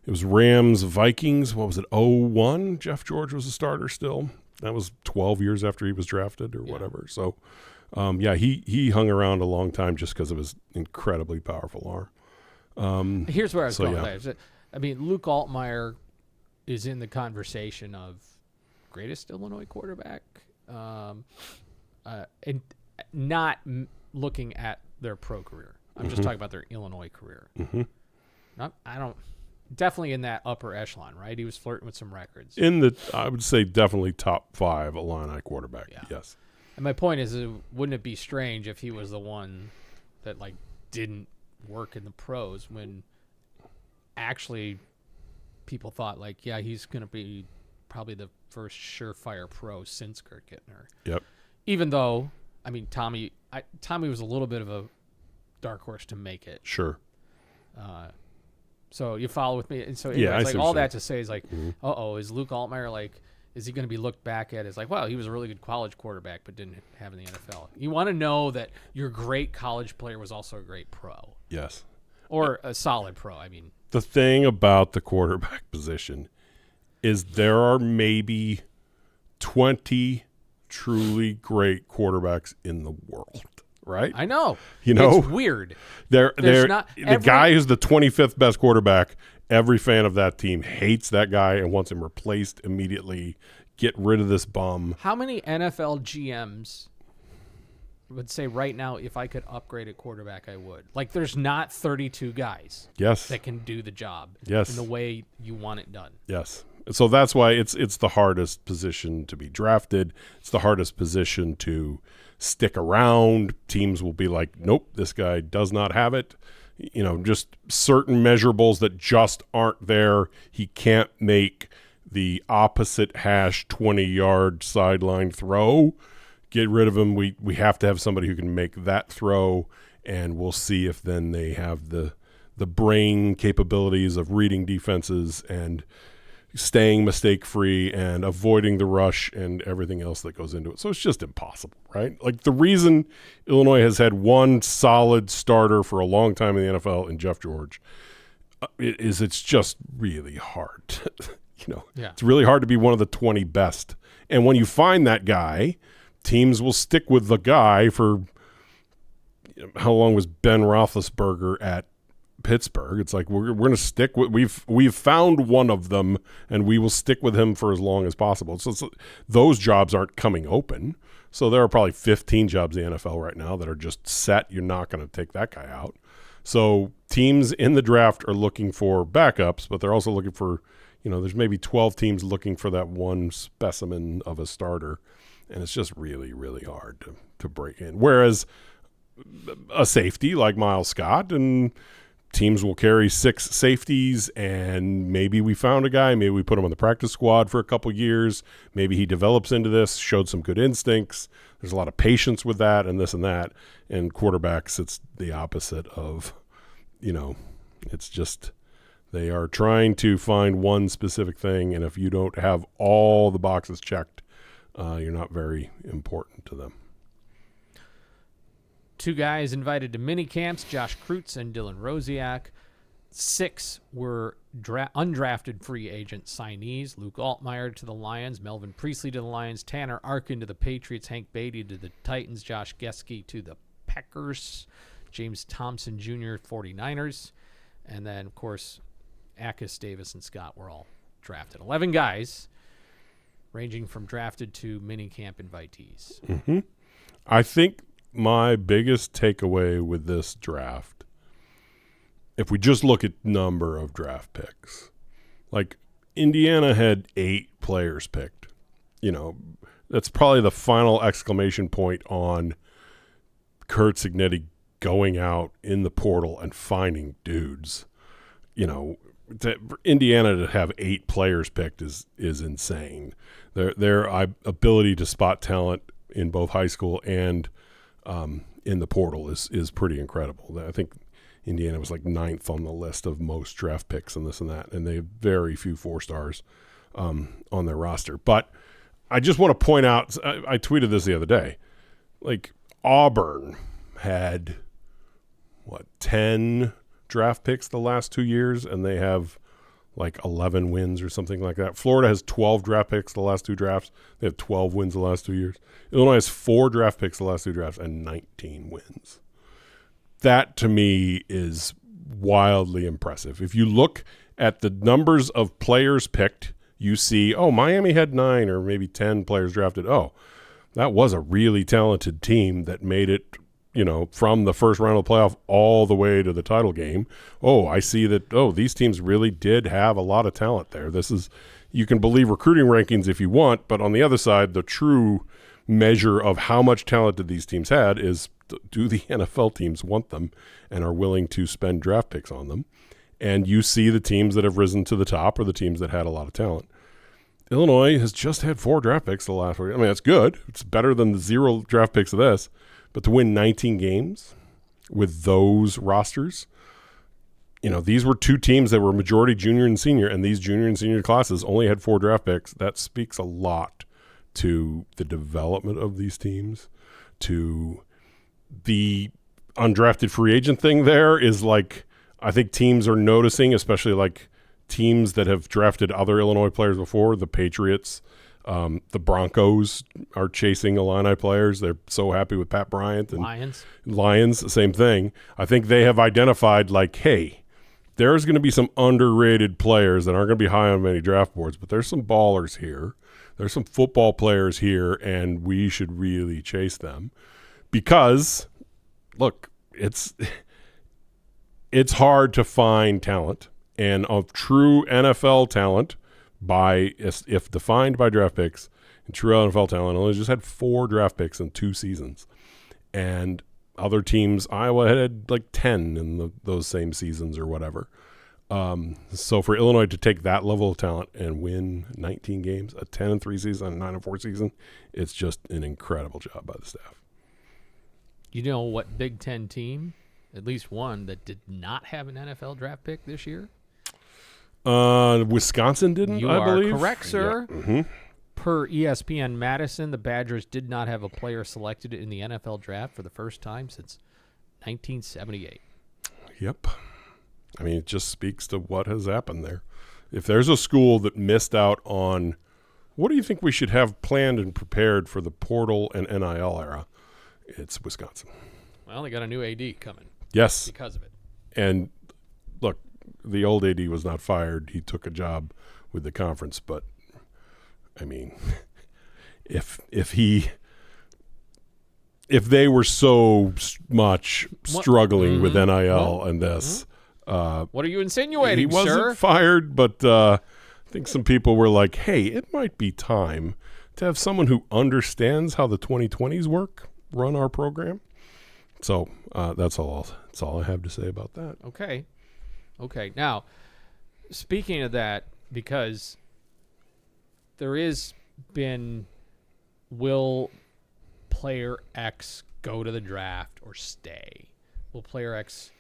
It was Rams-Vikings. What was it, 0-1? Jeff George was a starter still. That was 12 years after he was drafted or whatever. So, he hung around a long time just because of his incredibly powerful arm.
Here's where I was going with that. I mean, Luke Altmyer is in the conversation of greatest Illinois quarterback, and not looking at their pro career. I'm just talking about their Illinois career.
Mm-hmm.
Definitely in that upper echelon, right? He was flirting with some records.
I would say definitely top 5 Illini quarterback. Yeah. Yes.
And my point is, wouldn't it be strange if he was the one that didn't work in the pros when actually people thought he's going to be probably the first surefire pro since Kirk Kittner.
Yep.
Even though, I mean, Tommy was a little bit of a dark horse to make it.
Sure.
So you follow with me, and so anyways, all that to say is is Luke Altmyer is he going to be looked back at as wow, he was a really good college quarterback but didn't have in the NFL? You want to know that your great college player was also a great pro.
Yes.
Or a solid pro. I mean,
the thing about the quarterback position is there are maybe 20 truly great quarterbacks in the world. Right?
I know.
It's
weird.
The guy who's the 25th best quarterback, every fan of that team hates that guy and wants him replaced immediately. Get rid of this bum.
How many NFL GMs would say right now, if I could upgrade a quarterback, I would? There's not 32 guys that can do the job in the way you want it done.
Yes. So that's why it's the hardest position to be drafted. It's the hardest position to stick around. Teams will be like, nope, this guy does not have it. Just certain measurables that just aren't there. He can't make the opposite hash 20-yard sideline throw. Get rid of him. We have to have somebody who can make that throw, and we'll see if then they have the brain capabilities of reading defenses and staying mistake-free and avoiding the rush and everything else that goes into it. So it's just impossible, right? The reason Illinois has had one solid starter for a long time in the NFL in Jeff George is it's just really hard. It's really hard to be one of the 20 best. And when you find that guy, teams will stick with the guy for how long was Ben Roethlisberger at Pittsburgh. It's like we're going to stick with we've found one of them, and we will stick with him for as long as possible. So those jobs aren't coming open. So there are probably 15 jobs in the NFL right now that are just set. You're not going to take that guy out. So teams in the draft are looking for backups, but they're also looking for, there's maybe 12 teams looking for that one specimen of a starter, and it's just really, really hard to break in. Whereas a safety like Miles Scott, and teams will carry 6 safeties, and maybe we found a guy, maybe we put him on the practice squad for a couple years, maybe he develops into this, showed some good instincts, there's a lot of patience with that and this and that. And quarterbacks, it's the opposite of, it's just they are trying to find one specific thing, and if you don't have all the boxes checked, you're not very important to them.
2 guys invited to mini camps, Josh Kreutz and Dylan Rosiak. 6 were undrafted free agent signees. Luke Altmyer to the Lions, Melvin Priestley to the Lions, Tanner Arkin to the Patriots, Hank Beatty to the Titans, Josh Geske to the Packers, James Thompson Jr., 49ers. And then, of course, Akis, Davis, and Scott were all drafted. 11 guys, ranging from drafted to mini camp invitees.
Mm-hmm. I think my biggest takeaway with this draft, if we just look at number of draft picks, like Indiana had 8 players picked. That's probably the final exclamation point on Kurt Cignetti going out in the portal and finding dudes. For Indiana to have 8 players picked is insane. Their ability to spot talent in both high school and in the portal is pretty incredible. I think Indiana was like 9th on the list of most draft picks and this and that, and they have very few 4-stars on their roster. But I just want to point out, I tweeted this the other day, like Auburn had, 10 draft picks the last 2 years, and they have like 11 wins or something like that. Florida has 12 draft picks the last 2 drafts. They have 12 wins the last 2 years. Illinois has 4 draft picks the last 2 drafts and 19 wins. That, to me, is wildly impressive. If you look at the numbers of players picked, you see, Miami had 9 or maybe 10 players drafted. That was a really talented team that made it, from the first round of the playoff all the way to the title game. I see that, these teams really did have a lot of talent there. You can believe recruiting rankings if you want, but on the other side, the true measure of how much talent did these teams had is, do the NFL teams want them and are willing to spend draft picks on them? And you see the teams that have risen to the top are the teams that had a lot of talent. Illinois has just had 4 draft picks the last week. That's good. It's better than the 0 draft picks of this. But to win 19 games with those rosters, these were 2 teams that were majority junior and senior, and these junior and senior classes only had 4 draft picks. That speaks a lot to the development of these teams, to the undrafted free agent thing. There is like, I think teams are noticing, especially like teams that have drafted other Illinois players before, the Patriots, the Broncos are chasing Illini players. They're so happy with Pat Bryant. And Lions, same thing. I think they have identified like, hey, there's going to be some underrated players that aren't going to be high on many draft boards, but there's some ballers here. There's some football players here, and we should really chase them. Because, look, it's hard to find talent, and of true NFL talent, if defined by draft picks, and true NFL talent only just had 4 draft picks in 2 seasons, and other teams, Iowa had like 10 in those same seasons or whatever. So for Illinois to take that level of talent and win 19 games, a 10-3 season, a 9-4 season, it's just an incredible job by the staff.
You know what Big Ten team, at least one, that did not have an NFL draft pick this year?
Wisconsin didn't, I believe.
You are correct, sir.
Yeah. Mm-hmm.
Per ESPN Madison, the Badgers did not have a player selected in the NFL draft for the first time since 1978.
Yep. I mean, it just speaks to what has happened there. If there's a school that missed out on, what do you think we should have planned and prepared for the portal and NIL era? It's Wisconsin.
Well, they got a new AD coming.
Yes.
Because of it.
And the old AD was not fired. He took a job with the conference, but I mean, if they were so much struggling with NIL and this,
what are you insinuating,
he wasn't
sir?
fired, but I think some people were like, hey, it might be time to have someone who understands how the 2020s work run our program. So that's all I have to say about that.
Okay. Now, speaking of that, because there is been, will player X go to the draft or stay? Will player X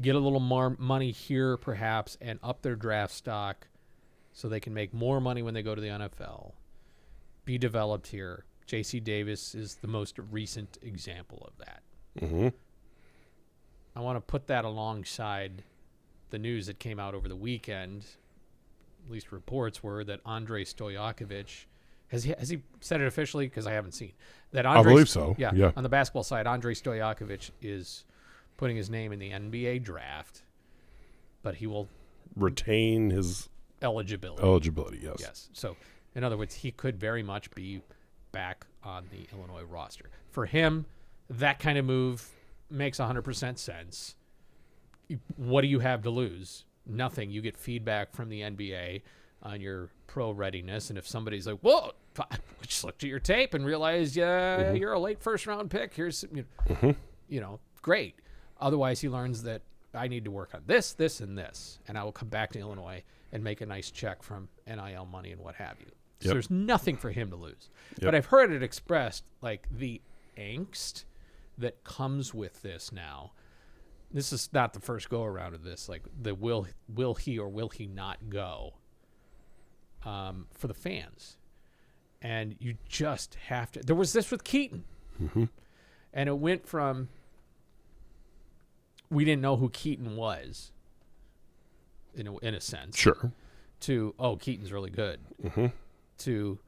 get a little more money here perhaps and up their draft stock so they can make more money when they go to the NFL? Be developed here. J.C. Davis is the most recent example of that.
Mm-hmm.
I want to put that alongside the news that came out over the weekend. At least reports were that Andrej Stojakovic, has he said it officially? Because I haven't seen that.
I believe so.
Yeah. On the basketball side, Andrej Stojakovic is putting his name in the NBA draft, but he will
retain his
eligibility.
Yes.
Yes. So, in other words, he could very much be back on the Illinois roster. For him, that kind of move makes 100% sense. What do you have to lose? Nothing. You get feedback from the NBA on your pro readiness, and if somebody's like, "Whoa, I just looked at your tape and realized, you're a late first-round pick. Here's, great." Otherwise, he learns that I need to work on this, this, and this, and I will come back to Illinois and make a nice check from NIL money and what have you. So there's nothing for him to lose. But I've heard it expressed, like the angst that comes with this now. This is not the first go around of this. Like the will he or will he not go for the fans, and you just have to. There was this with Keaton, and it went from we didn't know who Keaton was, in a sense,
Sure.
to Keaton's really good, to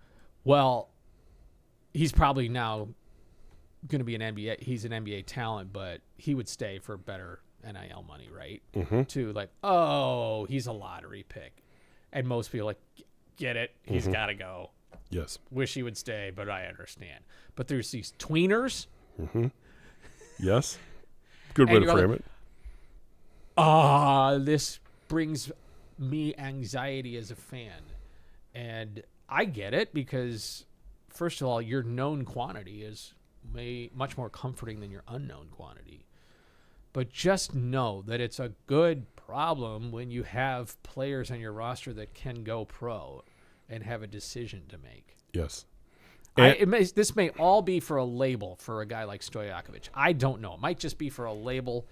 he's probably now going to be an NBA. He's an NBA talent, but he would stay for better NIL money, right? To like, he's a lottery pick, and most people like, get it, he's got to go.
Yes.
Wish he would stay, but I understand. But there's these tweeners.
Yes. Good way to frame it.
This brings me anxiety as a fan, and I get it because, first of all, your known quantity is much more comforting than your unknown quantity. But just know that it's a good problem when you have players on your roster that can go pro and have a decision to make.
Yes.
This may all be for a label for a guy like Stojakovic. I don't know. It might just be for a label.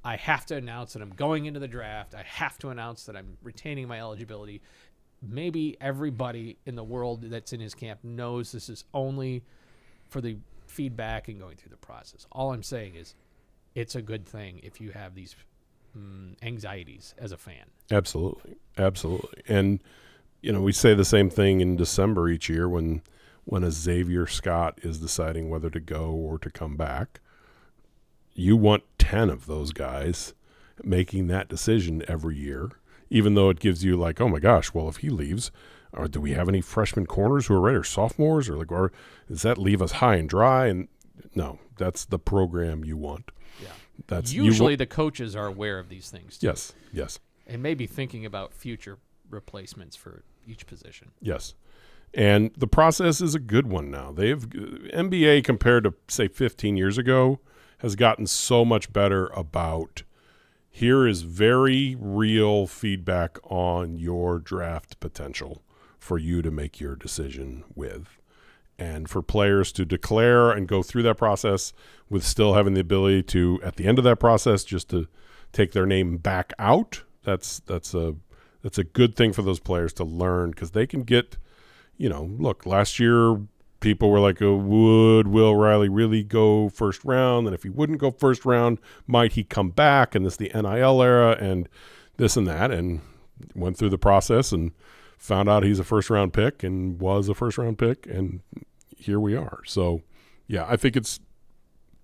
I have to announce that I'm going into the draft. I have to announce that I'm retaining my eligibility. Maybe everybody in the world that's in his camp knows this is only for the feedback and going through the process. All I'm saying is it's a good thing if you have these anxieties as a fan.
Absolutely. And, we say the same thing in December each year when a Xavier Scott is deciding whether to go or to come back. You want 10 of those guys making that decision every year, even though it gives you like, oh my gosh, well, if he leaves, or do we have any freshman corners who are ready, or sophomores, or does that leave us high and dry? And no, that's the program you want.
Yeah.
That's
usually the coaches are aware of these things too.
Yes.
And maybe thinking about future replacements for each position.
Yes. And the process is a good one now. NBA compared to say 15 years ago has gotten so much better about here is very real feedback on your draft potential for you to make your decision with. And for players to declare and go through that process with still having the ability to, at the end of that process, just to take their name back out, that's a good thing for those players to learn, because they can get, look, last year people were like, would Will Riley really go first round? And if he wouldn't go first round, might he come back? And this is the NIL era and this and that, and went through the process and found out he's a first-round pick and was a first-round pick, and here we are. So, yeah, I think it's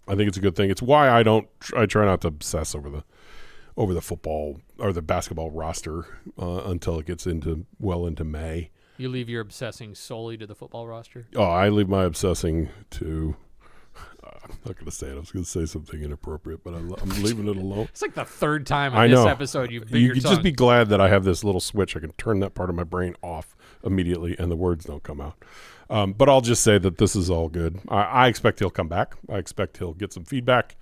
a good thing. It's why I try not to obsess over the football or the basketball roster until it gets into May.
You leave your obsessing solely to the football roster?
Oh, I leave my obsessing to. I'm not going to say it. I was going to say something inappropriate, but I'm leaving it alone.
It's like the third time
I
in this
know.
episode you've bit
You
your
can
tongue.
just be glad that I have this little switch. I can turn that part of my brain off immediately, and the words don't come out. But I'll just say that this is all good. I expect he'll come back. I expect he'll get some feedback.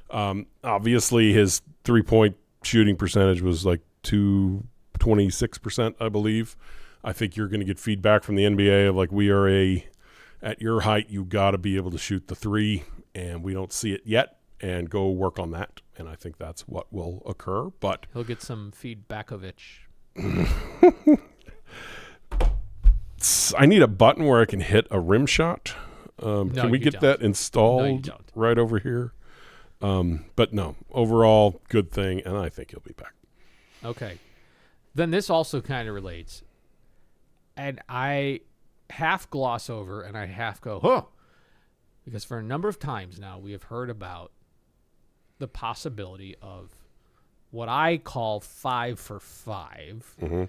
Obviously, his 3-point shooting percentage was like 26%, I believe. I think you're going to get feedback from the NBA of like, at your height, you got to be able to shoot the 3, and we don't see it yet, and go work on that. And I think that's what will occur. But
He'll get some feedbackovich.
I need a button where I can hit a rim shot. Can we
you
get
don't.
that
No, you
installed
don't.
right over here? But no, overall, good thing, and I think he'll be back.
Okay. Then this also kind of relates. And I half gloss over and I half go, huh. Because for a number of times now, we have heard about the possibility of what I call 5 for 5.
Mm-hmm.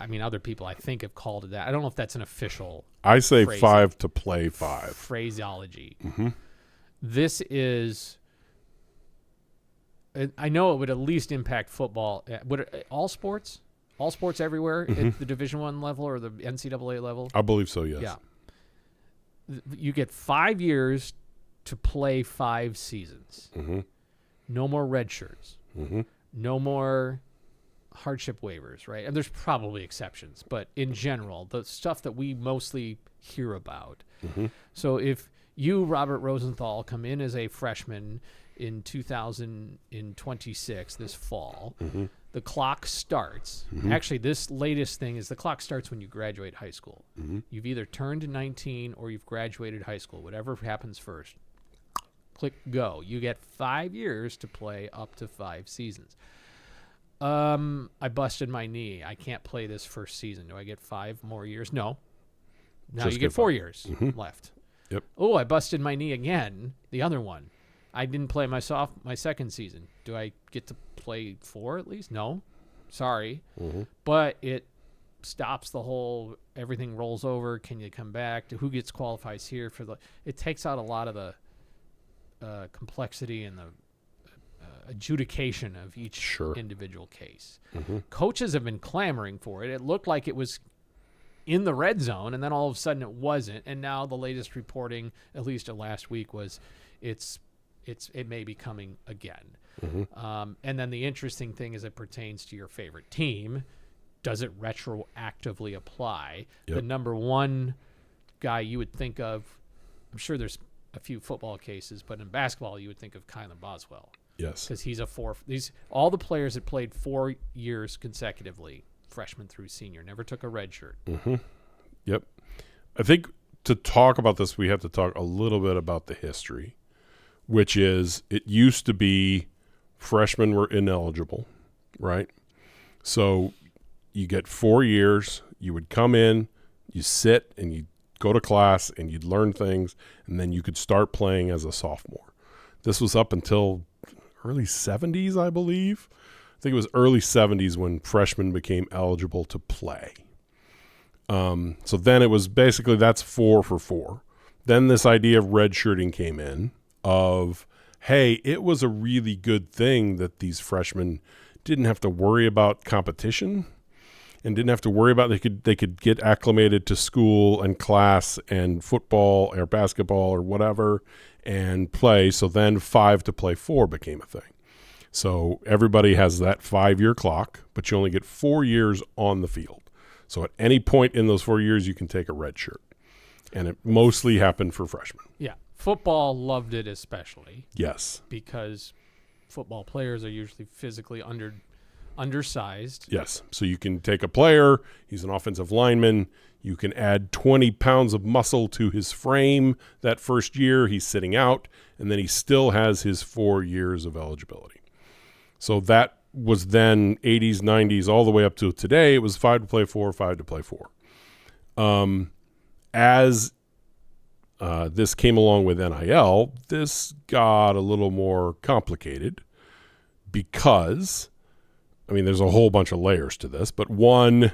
I mean, other people I think have called it that. I don't know if that's an official
I say
Phrasing.
5 to play 5.
phraseology.
Mm-hmm.
This is, I know it would at least impact football. Would it, all sports everywhere at the Division I level or the NCAA level?
I believe so, yes.
Yeah. You get 5 years to play 5 seasons.
Mm-hmm.
No more red shirts.
Mm-hmm.
No more hardship waivers, right? And there's probably exceptions, but in general, the stuff that we mostly hear about.
Mm-hmm.
So if you, Robert Rosenthal, come in as a freshman in 2026 this fall,
Mm-hmm.
the clock starts.
Mhm.
Actually, this latest thing is the clock starts when you graduate high school.
Mm-hmm.
You've either turned 19 or you've graduated high school, whatever happens first. Click go. You get 5 years to play up to 5 seasons. I busted my knee. I can't play this first season. Do I get 5 more years? No. Now
Just
you get
get
4
5.
years
Mhm.
left.
Yep.
Oh, I busted my knee again. The other one. I didn't play my second season. Do I get to play 4 at least? No. Sorry.
Mm-hmm.
But it stops the whole everything rolls over. Can you come back? Who gets qualifies here for the? It takes out a lot of the complexity and the adjudication of each
Sure.
individual case.
Mm-hmm.
Coaches have been clamoring for it. It looked like it was in the red zone, and then all of a sudden it wasn't. And now the latest reporting, at least last week, was it may be coming again.
Mm-hmm.
And then the interesting thing as it pertains to your favorite team, does it retroactively apply?
Yep.
The number one guy you would think of, I'm sure there's a few football cases, but in basketball you would think of Kylan Boswell
Yes.
because he's all the players that played 4 years consecutively, freshman through senior, never took a red shirt.
Mm-hmm. Yep. I think to talk about this, we have to talk a little bit about the history, which is it used to be freshmen were ineligible, right? So you get 4 years, you would come in, you sit, and you go to class, and you'd learn things, and then you could start playing as a sophomore. This was up until early 70s, I believe. I think it was early 70s when freshmen became eligible to play. So then it was basically that's 4 for 4. Then this idea of redshirting came in of, hey, it was a really good thing that these freshmen didn't have to worry about competition and didn't have to worry about they could get acclimated to school and class and football or basketball or whatever and play. So then 5 to play 4 became a thing. So everybody has that 5-year clock, but you only get 4 years on the field. So at any point in those 4 years, you can take a red shirt. And it mostly happened for freshmen.
Yeah. Football loved it especially
Yes.
because football players are usually physically undersized.
Yes. So you can take a player, he's an offensive lineman, you can add 20 pounds of muscle to his frame that first year, he's sitting out, and then he still has his 4 years of eligibility. So that was then 80s, 90s, all the way up to today. It was 5 to play 4, 5 to play 4. As this came along with NIL, this got a little more complicated because I mean, there's a whole bunch of layers to this, but one,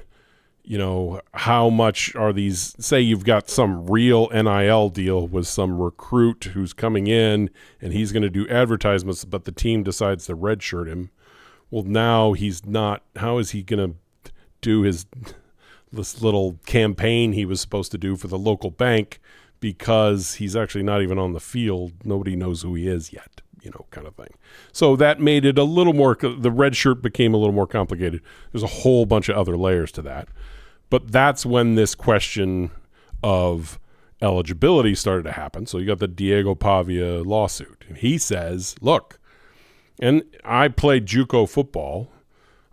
how much are these, say you've got some real NIL deal with some recruit who's coming in and he's going to do advertisements, but the team decides to redshirt him. Well, now he's not, how is he going to do this little campaign he was supposed to do for the local bank because he's actually not even on the field. Nobody knows who he is yet, kind of thing. So that made it a little more, the red shirt became a little more complicated. There's a whole bunch of other layers to that. But that's when this question of eligibility started to happen. So you got the Diego Pavia lawsuit. And he says, look, and I played JUCO football.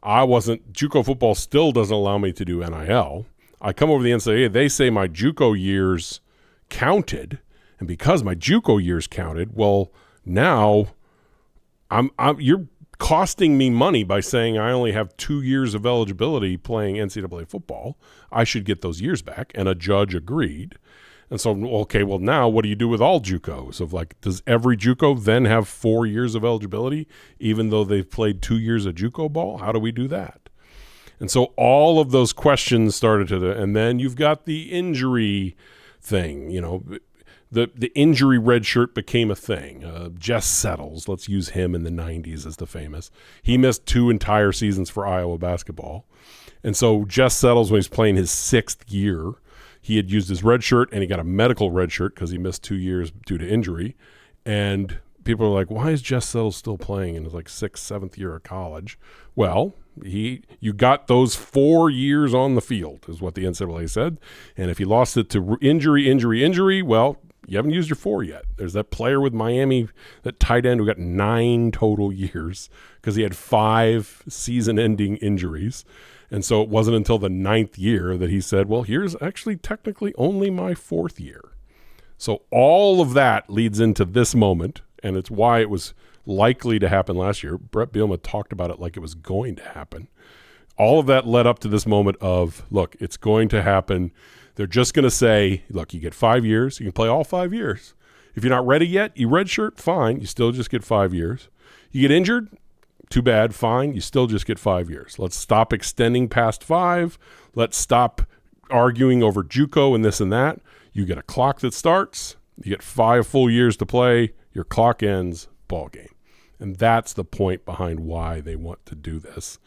JUCO football still doesn't allow me to do NIL. I come over to the NCAA, they say my JUCO years counted. And because my JUCO years counted, well, now you're costing me money by saying I only have 2 years of eligibility playing NCAA football. I should get those years back. And a judge agreed. And so, okay, well, now what do you do with all JUCOs? Of does every JUCO then have 4 years of eligibility, even though they've played 2 years of JUCO ball? How do we do that? And so all of those questions started and then you've got the injury thing, The injury red shirt became a thing. Jess Settles, let's use him in the 90s as the famous. He missed 2 entire seasons for Iowa basketball. And so Jess Settles, when he's playing his 6th year, he had used his red shirt and he got a medical red shirt because he missed 2 years due to injury. And people are like, why is Jess Settles still playing in his 6th, 7th year of college? Well, you got those 4 years on the field is what the NCAA said. And if you lost it to injury, well, you haven't used your 4 yet. There's that player with Miami, that tight end who got 9 total years because he had 5 season-ending injuries. And so it wasn't until the 9th year that he said, well, here's actually technically only my 4th year. So all of that leads into this moment, and it's why it was likely to happen last year. Brett Bielema talked about it like it was going to happen. All of that led up to this moment of, look, it's going to happen. They're just going to say, look, you get 5 years. You can play all 5 years. If you're not ready yet, you redshirt, fine. You still just get 5 years. You get injured, too bad, fine. You still just get 5 years. Let's stop extending past 5. Let's stop arguing over JUCO and this and that. You get a clock that starts. You get 5 full years to play. Your clock ends, ball game. And that's the point behind why they want to do this.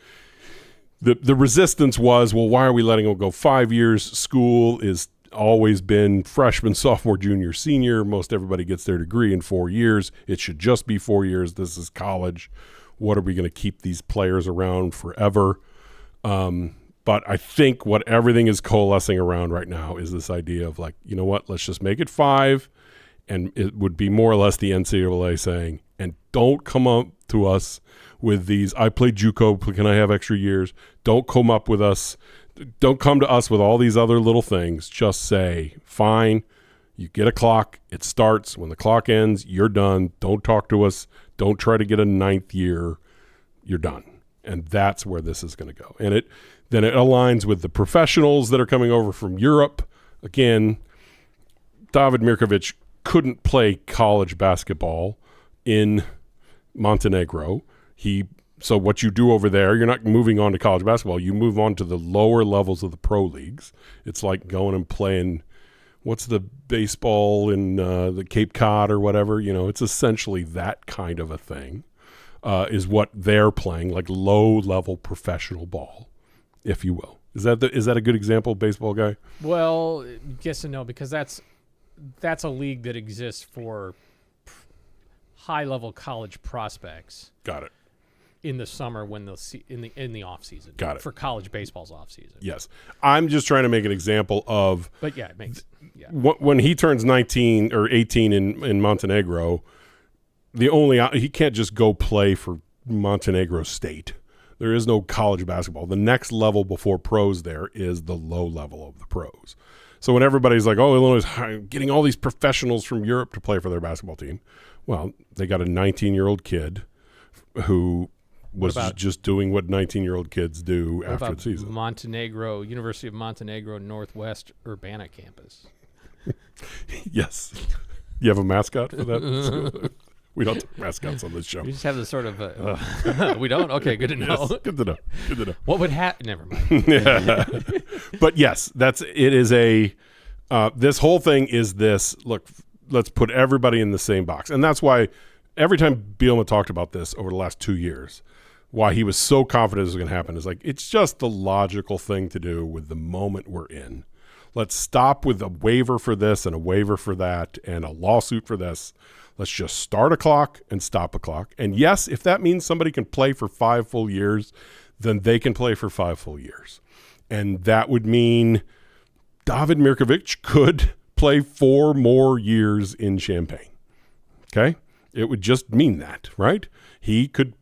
The resistance was, well, why are we letting them go 5 years? School is always been freshman, sophomore, junior, senior. Most everybody gets their degree in 4 years. It should just be 4 years. This is college. What are we going to keep these players around forever? But I think what everything is coalescing around right now is this idea of you know what? Let's just make it 5. And it would be more or less the NCAA saying, and don't come up to us with these, I played JUCO, can I have extra years? Don't come up with us. Don't come to us with all these other little things. Just say, fine, you get a clock. It starts. When the clock ends, you're done. Don't talk to us. Don't try to get a 9th year. You're done. And that's where this is going to go. And then it aligns with the professionals that are coming over from Europe. Again, David Mirkovic couldn't play college basketball in Montenegro. So what you do over there, you're not moving on to college basketball. You move on to the lower levels of the pro leagues. It's like going and playing, what's the baseball in the Cape Cod or whatever? It's essentially that kind of a thing is what they're playing, like low-level professional ball, if you will. Is that a good example, baseball guy?
Well, yes and no, because that's a league that exists for high-level college prospects.
Got it.
In the summer when in the off season.
Got it.
For college baseball's off season.
Yes. I'm just trying to make an example of.
But yeah, it makes. Yeah.
When he turns 19 or 18 in Montenegro, he can't just go play for Montenegro State. There is no college basketball. The next level before pros there is the low level of the pros. So when everybody's like, oh, Illinois is getting all these professionals from Europe to play for their basketball team, well, they got a 19-year-old kid who was just doing what 19-year-old kids do after the season.
University of Montenegro Northwest Urbana campus.
Yes. You have a mascot for that? We don't talk mascots on this show.
We just have this sort of. We don't. Okay, good to know.
Yes, good to know. Good to know.
What would happen? Never mind.
But yes, it is a. This whole thing is this. Look, let's put everybody in the same box, and that's why every time Bielema talked about this over the last 2 years, why he was so confident this was going to happen is like it's just the logical thing to do with the moment we're in. Let's stop with a waiver for this and a waiver for that and a lawsuit for this. Let's just start a clock and stop a clock. And yes, if that means somebody can play for 5 full years, then they can play for 5 full years. And that would mean David Mirkovic could play 4 more years in Champaign. Okay? It would just mean that, right? He could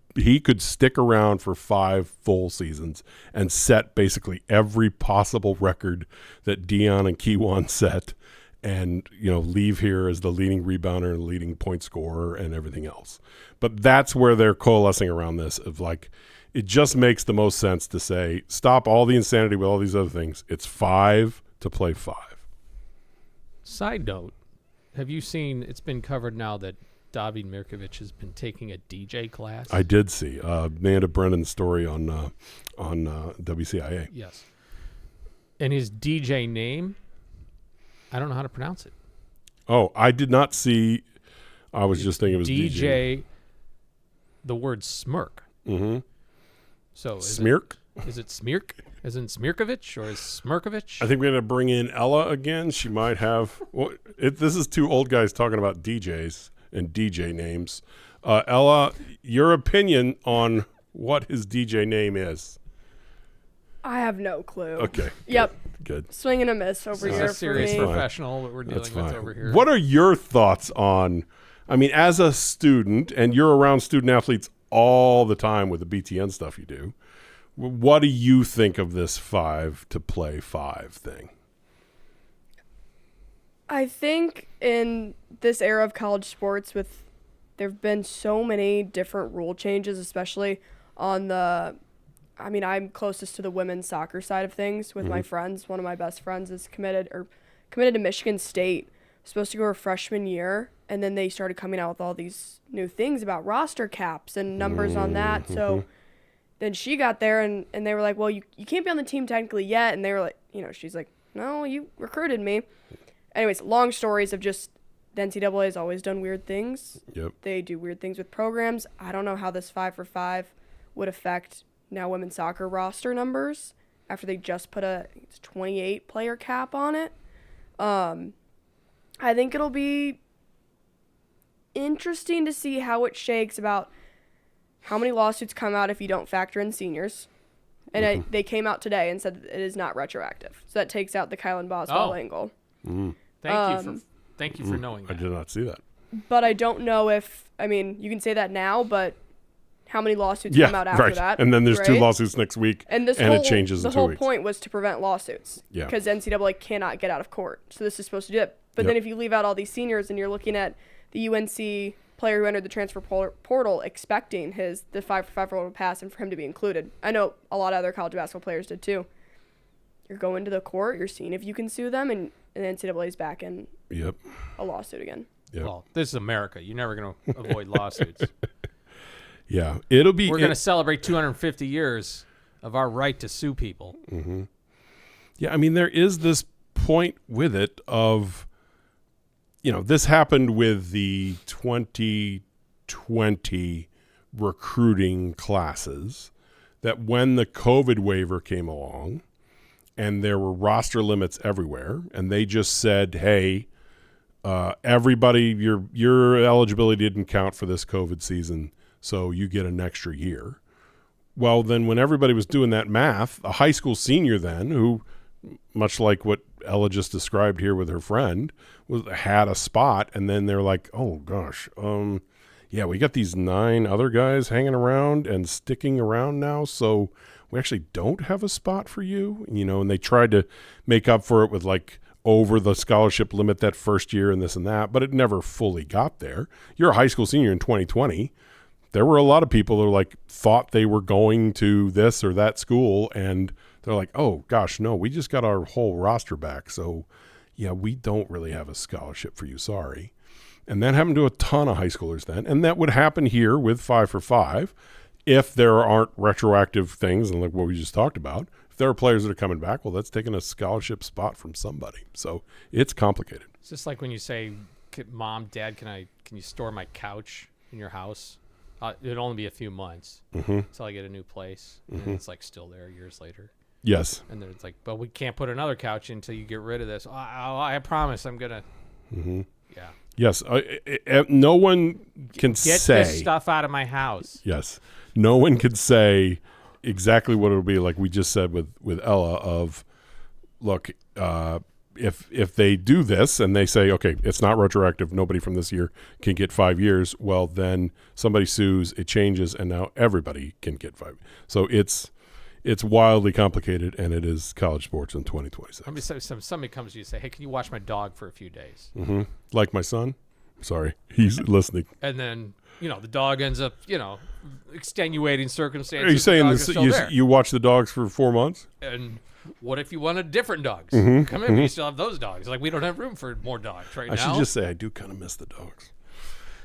stick around for 5 full seasons and set basically every possible record that Dion and Kiwan set and, leave here as the leading rebounder and leading point scorer and everything else. But that's where they're coalescing around this of like, it just makes the most sense to say, stop all the insanity with all these other things. It's 5 to play 5.
Side note, have you seen, it's been covered now that David Mirkovic has been taking a DJ class.
I did see Amanda Brennan's story on WCIA.
Yes. And his DJ name, I don't know how to pronounce it.
Oh, I did not see. I was just thinking it was DJ.
The word smirk.
Mm-hmm.
So
Smirk?
Is it Smirk? As in Smirkovic or is Smirkovic?
I think we're going to bring in Ella again. She might have. This is 2 old guys talking about DJs and DJ names. Ella, your opinion on what his DJ name is?
I have no clue.
Okay.
Yep.
Good.
Swing and a miss over here
a serious
for me.
professional that we're dealing with over here.
What are your thoughts on, as a student, and you're around student athletes all the time with the BTN stuff you do, what do you think of this 5 to play 5 thing?
I think in this era of college sports, there have been so many different rule changes, especially on I'm closest to the women's soccer side of things with my friends. One of my best friends is committed to Michigan State, supposed to go her freshman year, and then they started coming out with all these new things about roster caps and numbers on that. So then she got there, and they were like, well, you can't be on the team technically yet. And they were like, she's like, no, you recruited me. Anyways, long stories of just the NCAA has always done weird things.
Yep.
They do weird things with programs. I don't know how this 5 for 5 would affect now women's soccer roster numbers after they just put a 28 player cap on it. I think it'll be interesting to see how it shakes about how many lawsuits come out if you don't factor in seniors. And they came out today and said that it is not retroactive. So that takes out the Kylan Boswell angle.
Thank you for knowing that.
I did not see that.
But I don't know if, you can say that now, but how many lawsuits come out after that?
And then there's
right?
2 lawsuits next week, and it changes in 2 weeks.
The whole point was to prevent lawsuits.
Yeah.
Because NCAA cannot get out of court. So this is supposed to do it. But then if you leave out all these seniors and you're looking at the UNC player who entered the transfer portal expecting the 5 for 5 rule to pass and for him to be included. I know a lot of other college basketball players did too. You're going to the court, you're seeing if you can sue them, and the NCAA is back in a lawsuit again.
Yep.
Well, this is America. You're never going to avoid lawsuits.
Yeah, it'll be.
We're going to celebrate 250 years of our right to sue people.
Mm-hmm. Yeah, there is this point with it of, this happened with the 2020 recruiting classes, that when the COVID waiver came along and there were roster limits everywhere, and they just said, hey, everybody, your eligibility didn't count for this COVID season, so you get an extra year. Well, then when everybody was doing that math, a high school senior then, who, much like what Ella just described here with her friend, had a spot, and then they're like, oh, gosh, we got these 9 other guys hanging around and sticking around now, so we actually don't have a spot for you, and they tried to make up for it with, over the scholarship limit that first year and this and that, but it never fully got there. You're a high school senior in 2020. There were a lot of people that thought they were going to this or that school, and they're like, oh, gosh, no, we just got our whole roster back. So, yeah, we don't really have a scholarship for you. Sorry. And that happened to a ton of high schoolers then. And that would happen here with 5 for 5 if there aren't retroactive things, and like what we just talked about. If there are players that are coming back, well, that's taking a scholarship spot from somebody. So it's complicated.
It's just like when you say, Mom, Dad, can you store my couch in your house? It'd only be a few months until I get a new place. And it's like still there years later.
Yes.
And then it's like, but we can't put another couch in until you get rid of this. I promise I'm going to. Yeah.
Yes. No one can
Get
say.
this stuff out of my house.
Yes. No one could say exactly what it'll be, like we just said with Ella, of, look, if they do this and they say, okay, it's not retroactive, nobody from this year can get 5 years, well, then somebody sues, it changes, and now everybody can get 5. So it's wildly complicated, and it is college sports in 2026.
I mean, somebody comes to you and say, hey, can you watch my dog for a few days?
Like my son. Sorry, he's listening.
And then, the dog ends up, extenuating circumstances.
Are you saying
this?
you watch the dogs for 4 months?
And what if you wanted different dogs? Come in, we still have those dogs. Like, we don't have room for more dogs right now.
I should just say I do kind of miss the dogs.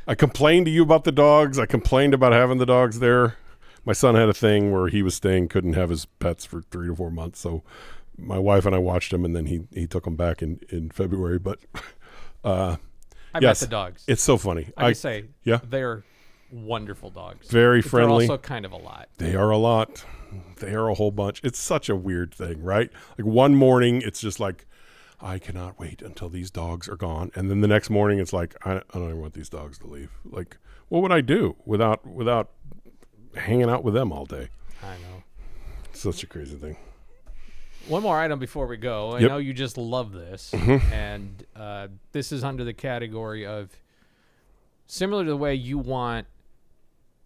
I complained to you about the dogs. I complained about having the dogs there. My son had a thing where he was staying, couldn't have his pets for 3 to 4 months. So my wife and I watched him, and then he took them back in February. But
I
yes,
met the dogs.
it's so funny.
I say,
yeah,
they're wonderful dogs.
Very
But
friendly.
They're also kind of a lot.
They are a lot. They are a whole bunch. It's such a weird thing, right? Like one morning, it's just like, I cannot wait until these dogs are gone. And then the next morning, it's like, I don't even want these dogs to leave. Like, what would I do without hanging out with them all day?
I know.
Such a crazy thing.
One more item before we go. I
Yep.
know you just love this. And this is under the category of similar to the way you want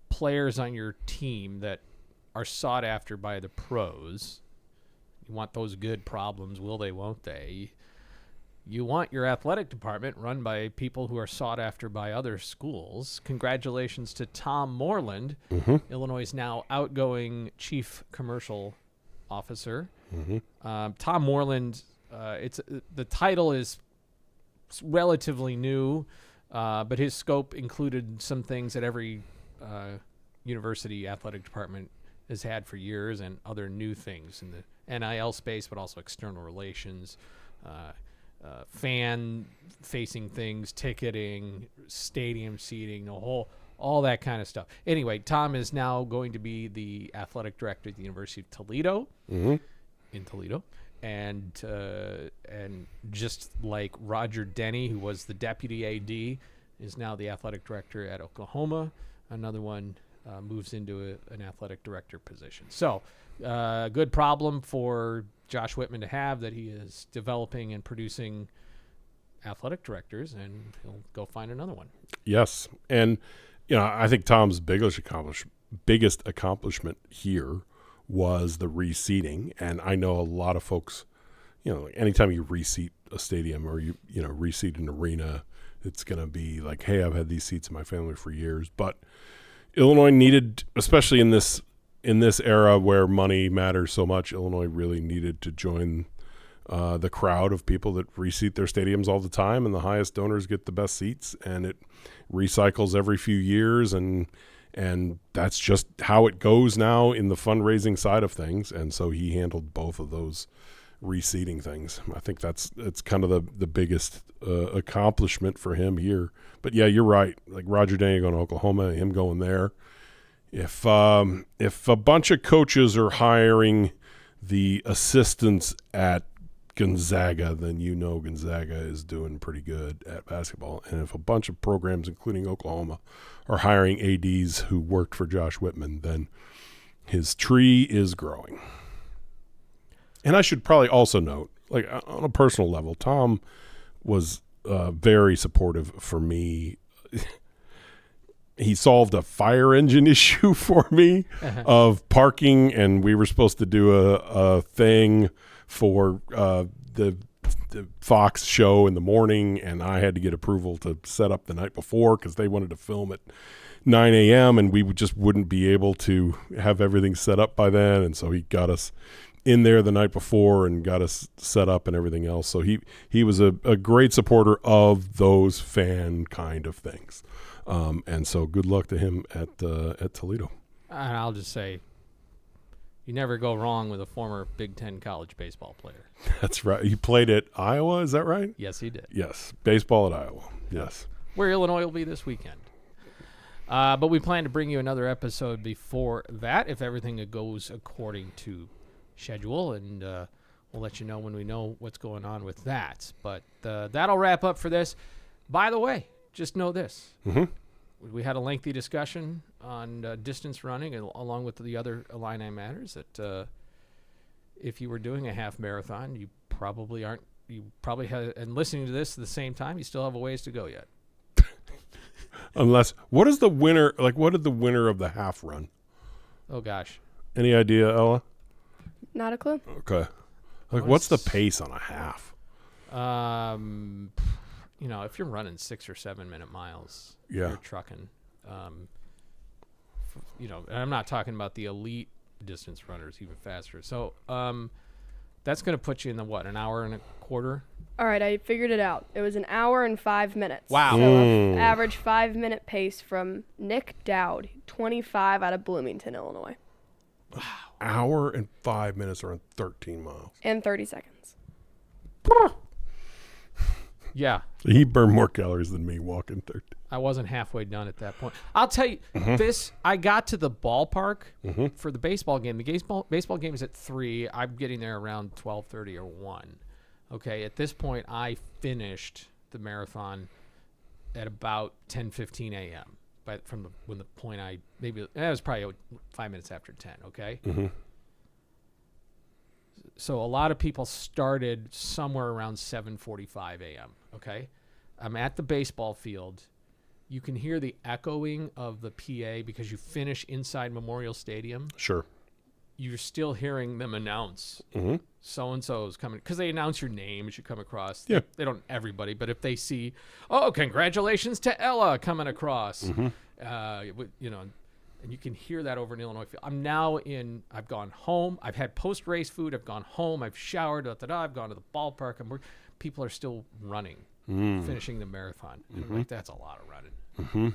players on your team that are sought after by the pros. You want those good problems, will they, won't they? You want your athletic department run by people who are sought after by other schools. Congratulations to Tom Moreland, Illinois' now outgoing chief commercial officer. Tom Moreland, the title is relatively new, but his scope included some things that every university athletic department has had for years, and other new things in the NIL space, but also external relations, fan-facing things, ticketing, stadium seating, all that kind of stuff. Anyway, Tom is now going to be the athletic director at the University of Toledo, in Toledo, and just like Roger Denny, who was the deputy AD, is now the athletic director at Oklahoma. Another one moves into an athletic director position. So, good problem for Josh Whitman to have, that he is developing and producing athletic directors, and he'll go find another one.
Yes. And, I think Tom's biggest accomplishment here was the reseating. And I know a lot of folks, anytime you reseat a stadium or you reseat an arena, it's going to be like, hey, I've had these seats in my family for years. But Illinois needed, especially in this era where money matters so much, Illinois really needed to join the crowd of people that reseat their stadiums all the time, and the highest donors get the best seats, and it recycles every few years, and that's just how it goes now in the fundraising side of things. And so he handled both of those reseating things. I think it's kind of the biggest accomplishment for him here. But yeah, you're right. Like Roger Denny going to Oklahoma, him going there. If a bunch of coaches are hiring the assistants at Gonzaga, then Gonzaga is doing pretty good at basketball. And if a bunch of programs, including Oklahoma, are hiring ADs who worked for Josh Whitman, then his tree is growing. And I should probably also note, like on a personal level, Tom was very supportive for me. He solved a fire engine issue for me of parking, and we were supposed to do a thing for the Fox show in the morning, and I had to get approval to set up the night before because they wanted to film at 9 a.m. and we just wouldn't be able to have everything set up by then. And so he got us in there the night before and got us set up and everything else. So he was a great supporter of those fan kind of things. And so good luck to him at Toledo.
And I'll just say, you never go wrong with a former Big Ten college baseball player.
That's right. He played at Iowa, is that right?
Yes, he did.
Yes. Baseball at Iowa. Yes.
Where Illinois will be this weekend. But we plan to bring you another episode before that if everything goes according to schedule, and we'll let you know when we know what's going on with that. But that'll wrap up for this. By the way, just know this.
Mm-hmm.
We had a lengthy discussion on distance running along with the other Illini matters that if you were doing a half marathon, you probably have, and listening to this at the same time, you still have a ways to go yet.
Unless, what did the winner of the half run?
Oh, gosh.
Any idea, Ella?
Not a clue.
Okay. What's the pace on a half?
If you're running 6 or 7 minute miles,
Yeah.
you're trucking. And I'm not talking about the elite distance runners even faster. So that's going to put you in an hour and a quarter?
All right, I figured it out. It was an hour and 5 minutes.
Wow.
So an average 5-minute pace from Nick Dowd, 25 out of Bloomington, Illinois.
Hour and 5 minutes around 13 miles.
And 30 seconds.
Yeah.
He burned more calories than me walking 13.
I wasn't halfway done at that point. I'll tell you this. I got to the ballpark for the baseball game. The baseball game is at 3. I'm getting there around 12:30 or 1. Okay. At this point, I finished the marathon at about 10:15 a.m. But it was probably 5 minutes after 10. Okay.
Mm-hmm.
So a lot of people started somewhere around 7:45 a.m. Okay. I'm at the baseball field. You can hear the echoing of the PA because you finish inside Memorial Stadium.
Sure.
You're still hearing them announce so-and-so is coming because they announce your name as you come across.
Yeah.
They don't everybody, but if they see, congratulations to Ella coming across, and you can hear that over in Illinois field. I've gone home. I've had post-race food. I've gone home. I've showered. I've gone to the ballpark. People are still running, finishing the marathon. And I'm like, that's a lot of running.
Mm-hmm.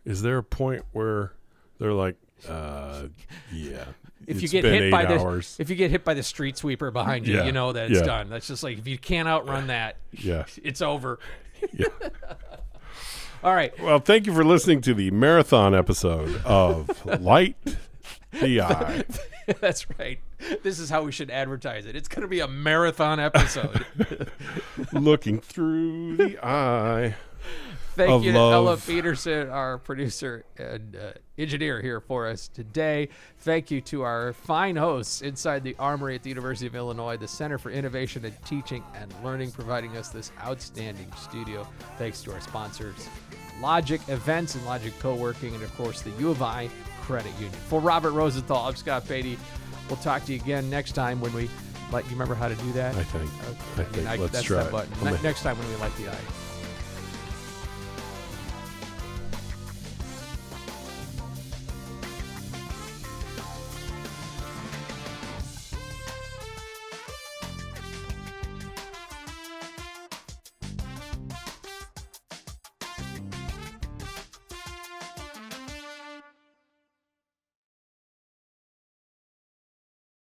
Is there a point where they're like, yeah,
if you
it's
get
been
hit
8
by
hours.
if you get hit by the street sweeper behind you,
Yeah.
you know that it's
Yeah.
done. That's just like if you can't outrun that,
Yeah.
it's over.
Yeah.
All right.
Well, thank you for listening to the marathon episode of Light the Eye.
That's right. This is how we should advertise it. It's going to be a marathon episode.
Looking through the eye.
Thank you to
love.
Ella Peterson, our producer and engineer here for us today. Thank you to our fine hosts inside the Armory at the University of Illinois, the Center for Innovation and Teaching and Learning, providing us this outstanding studio. Thanks to our sponsors, Logic Events and Logic Co-working, and of course the U of I Credit Union. For Robert Rosenthal, I'm Scott Beatty. We'll talk to you again next time when we light. Do you remember how to do that?
I think.
Okay.
Let's
that's
try
that
it.
button. Next time when we light the eye.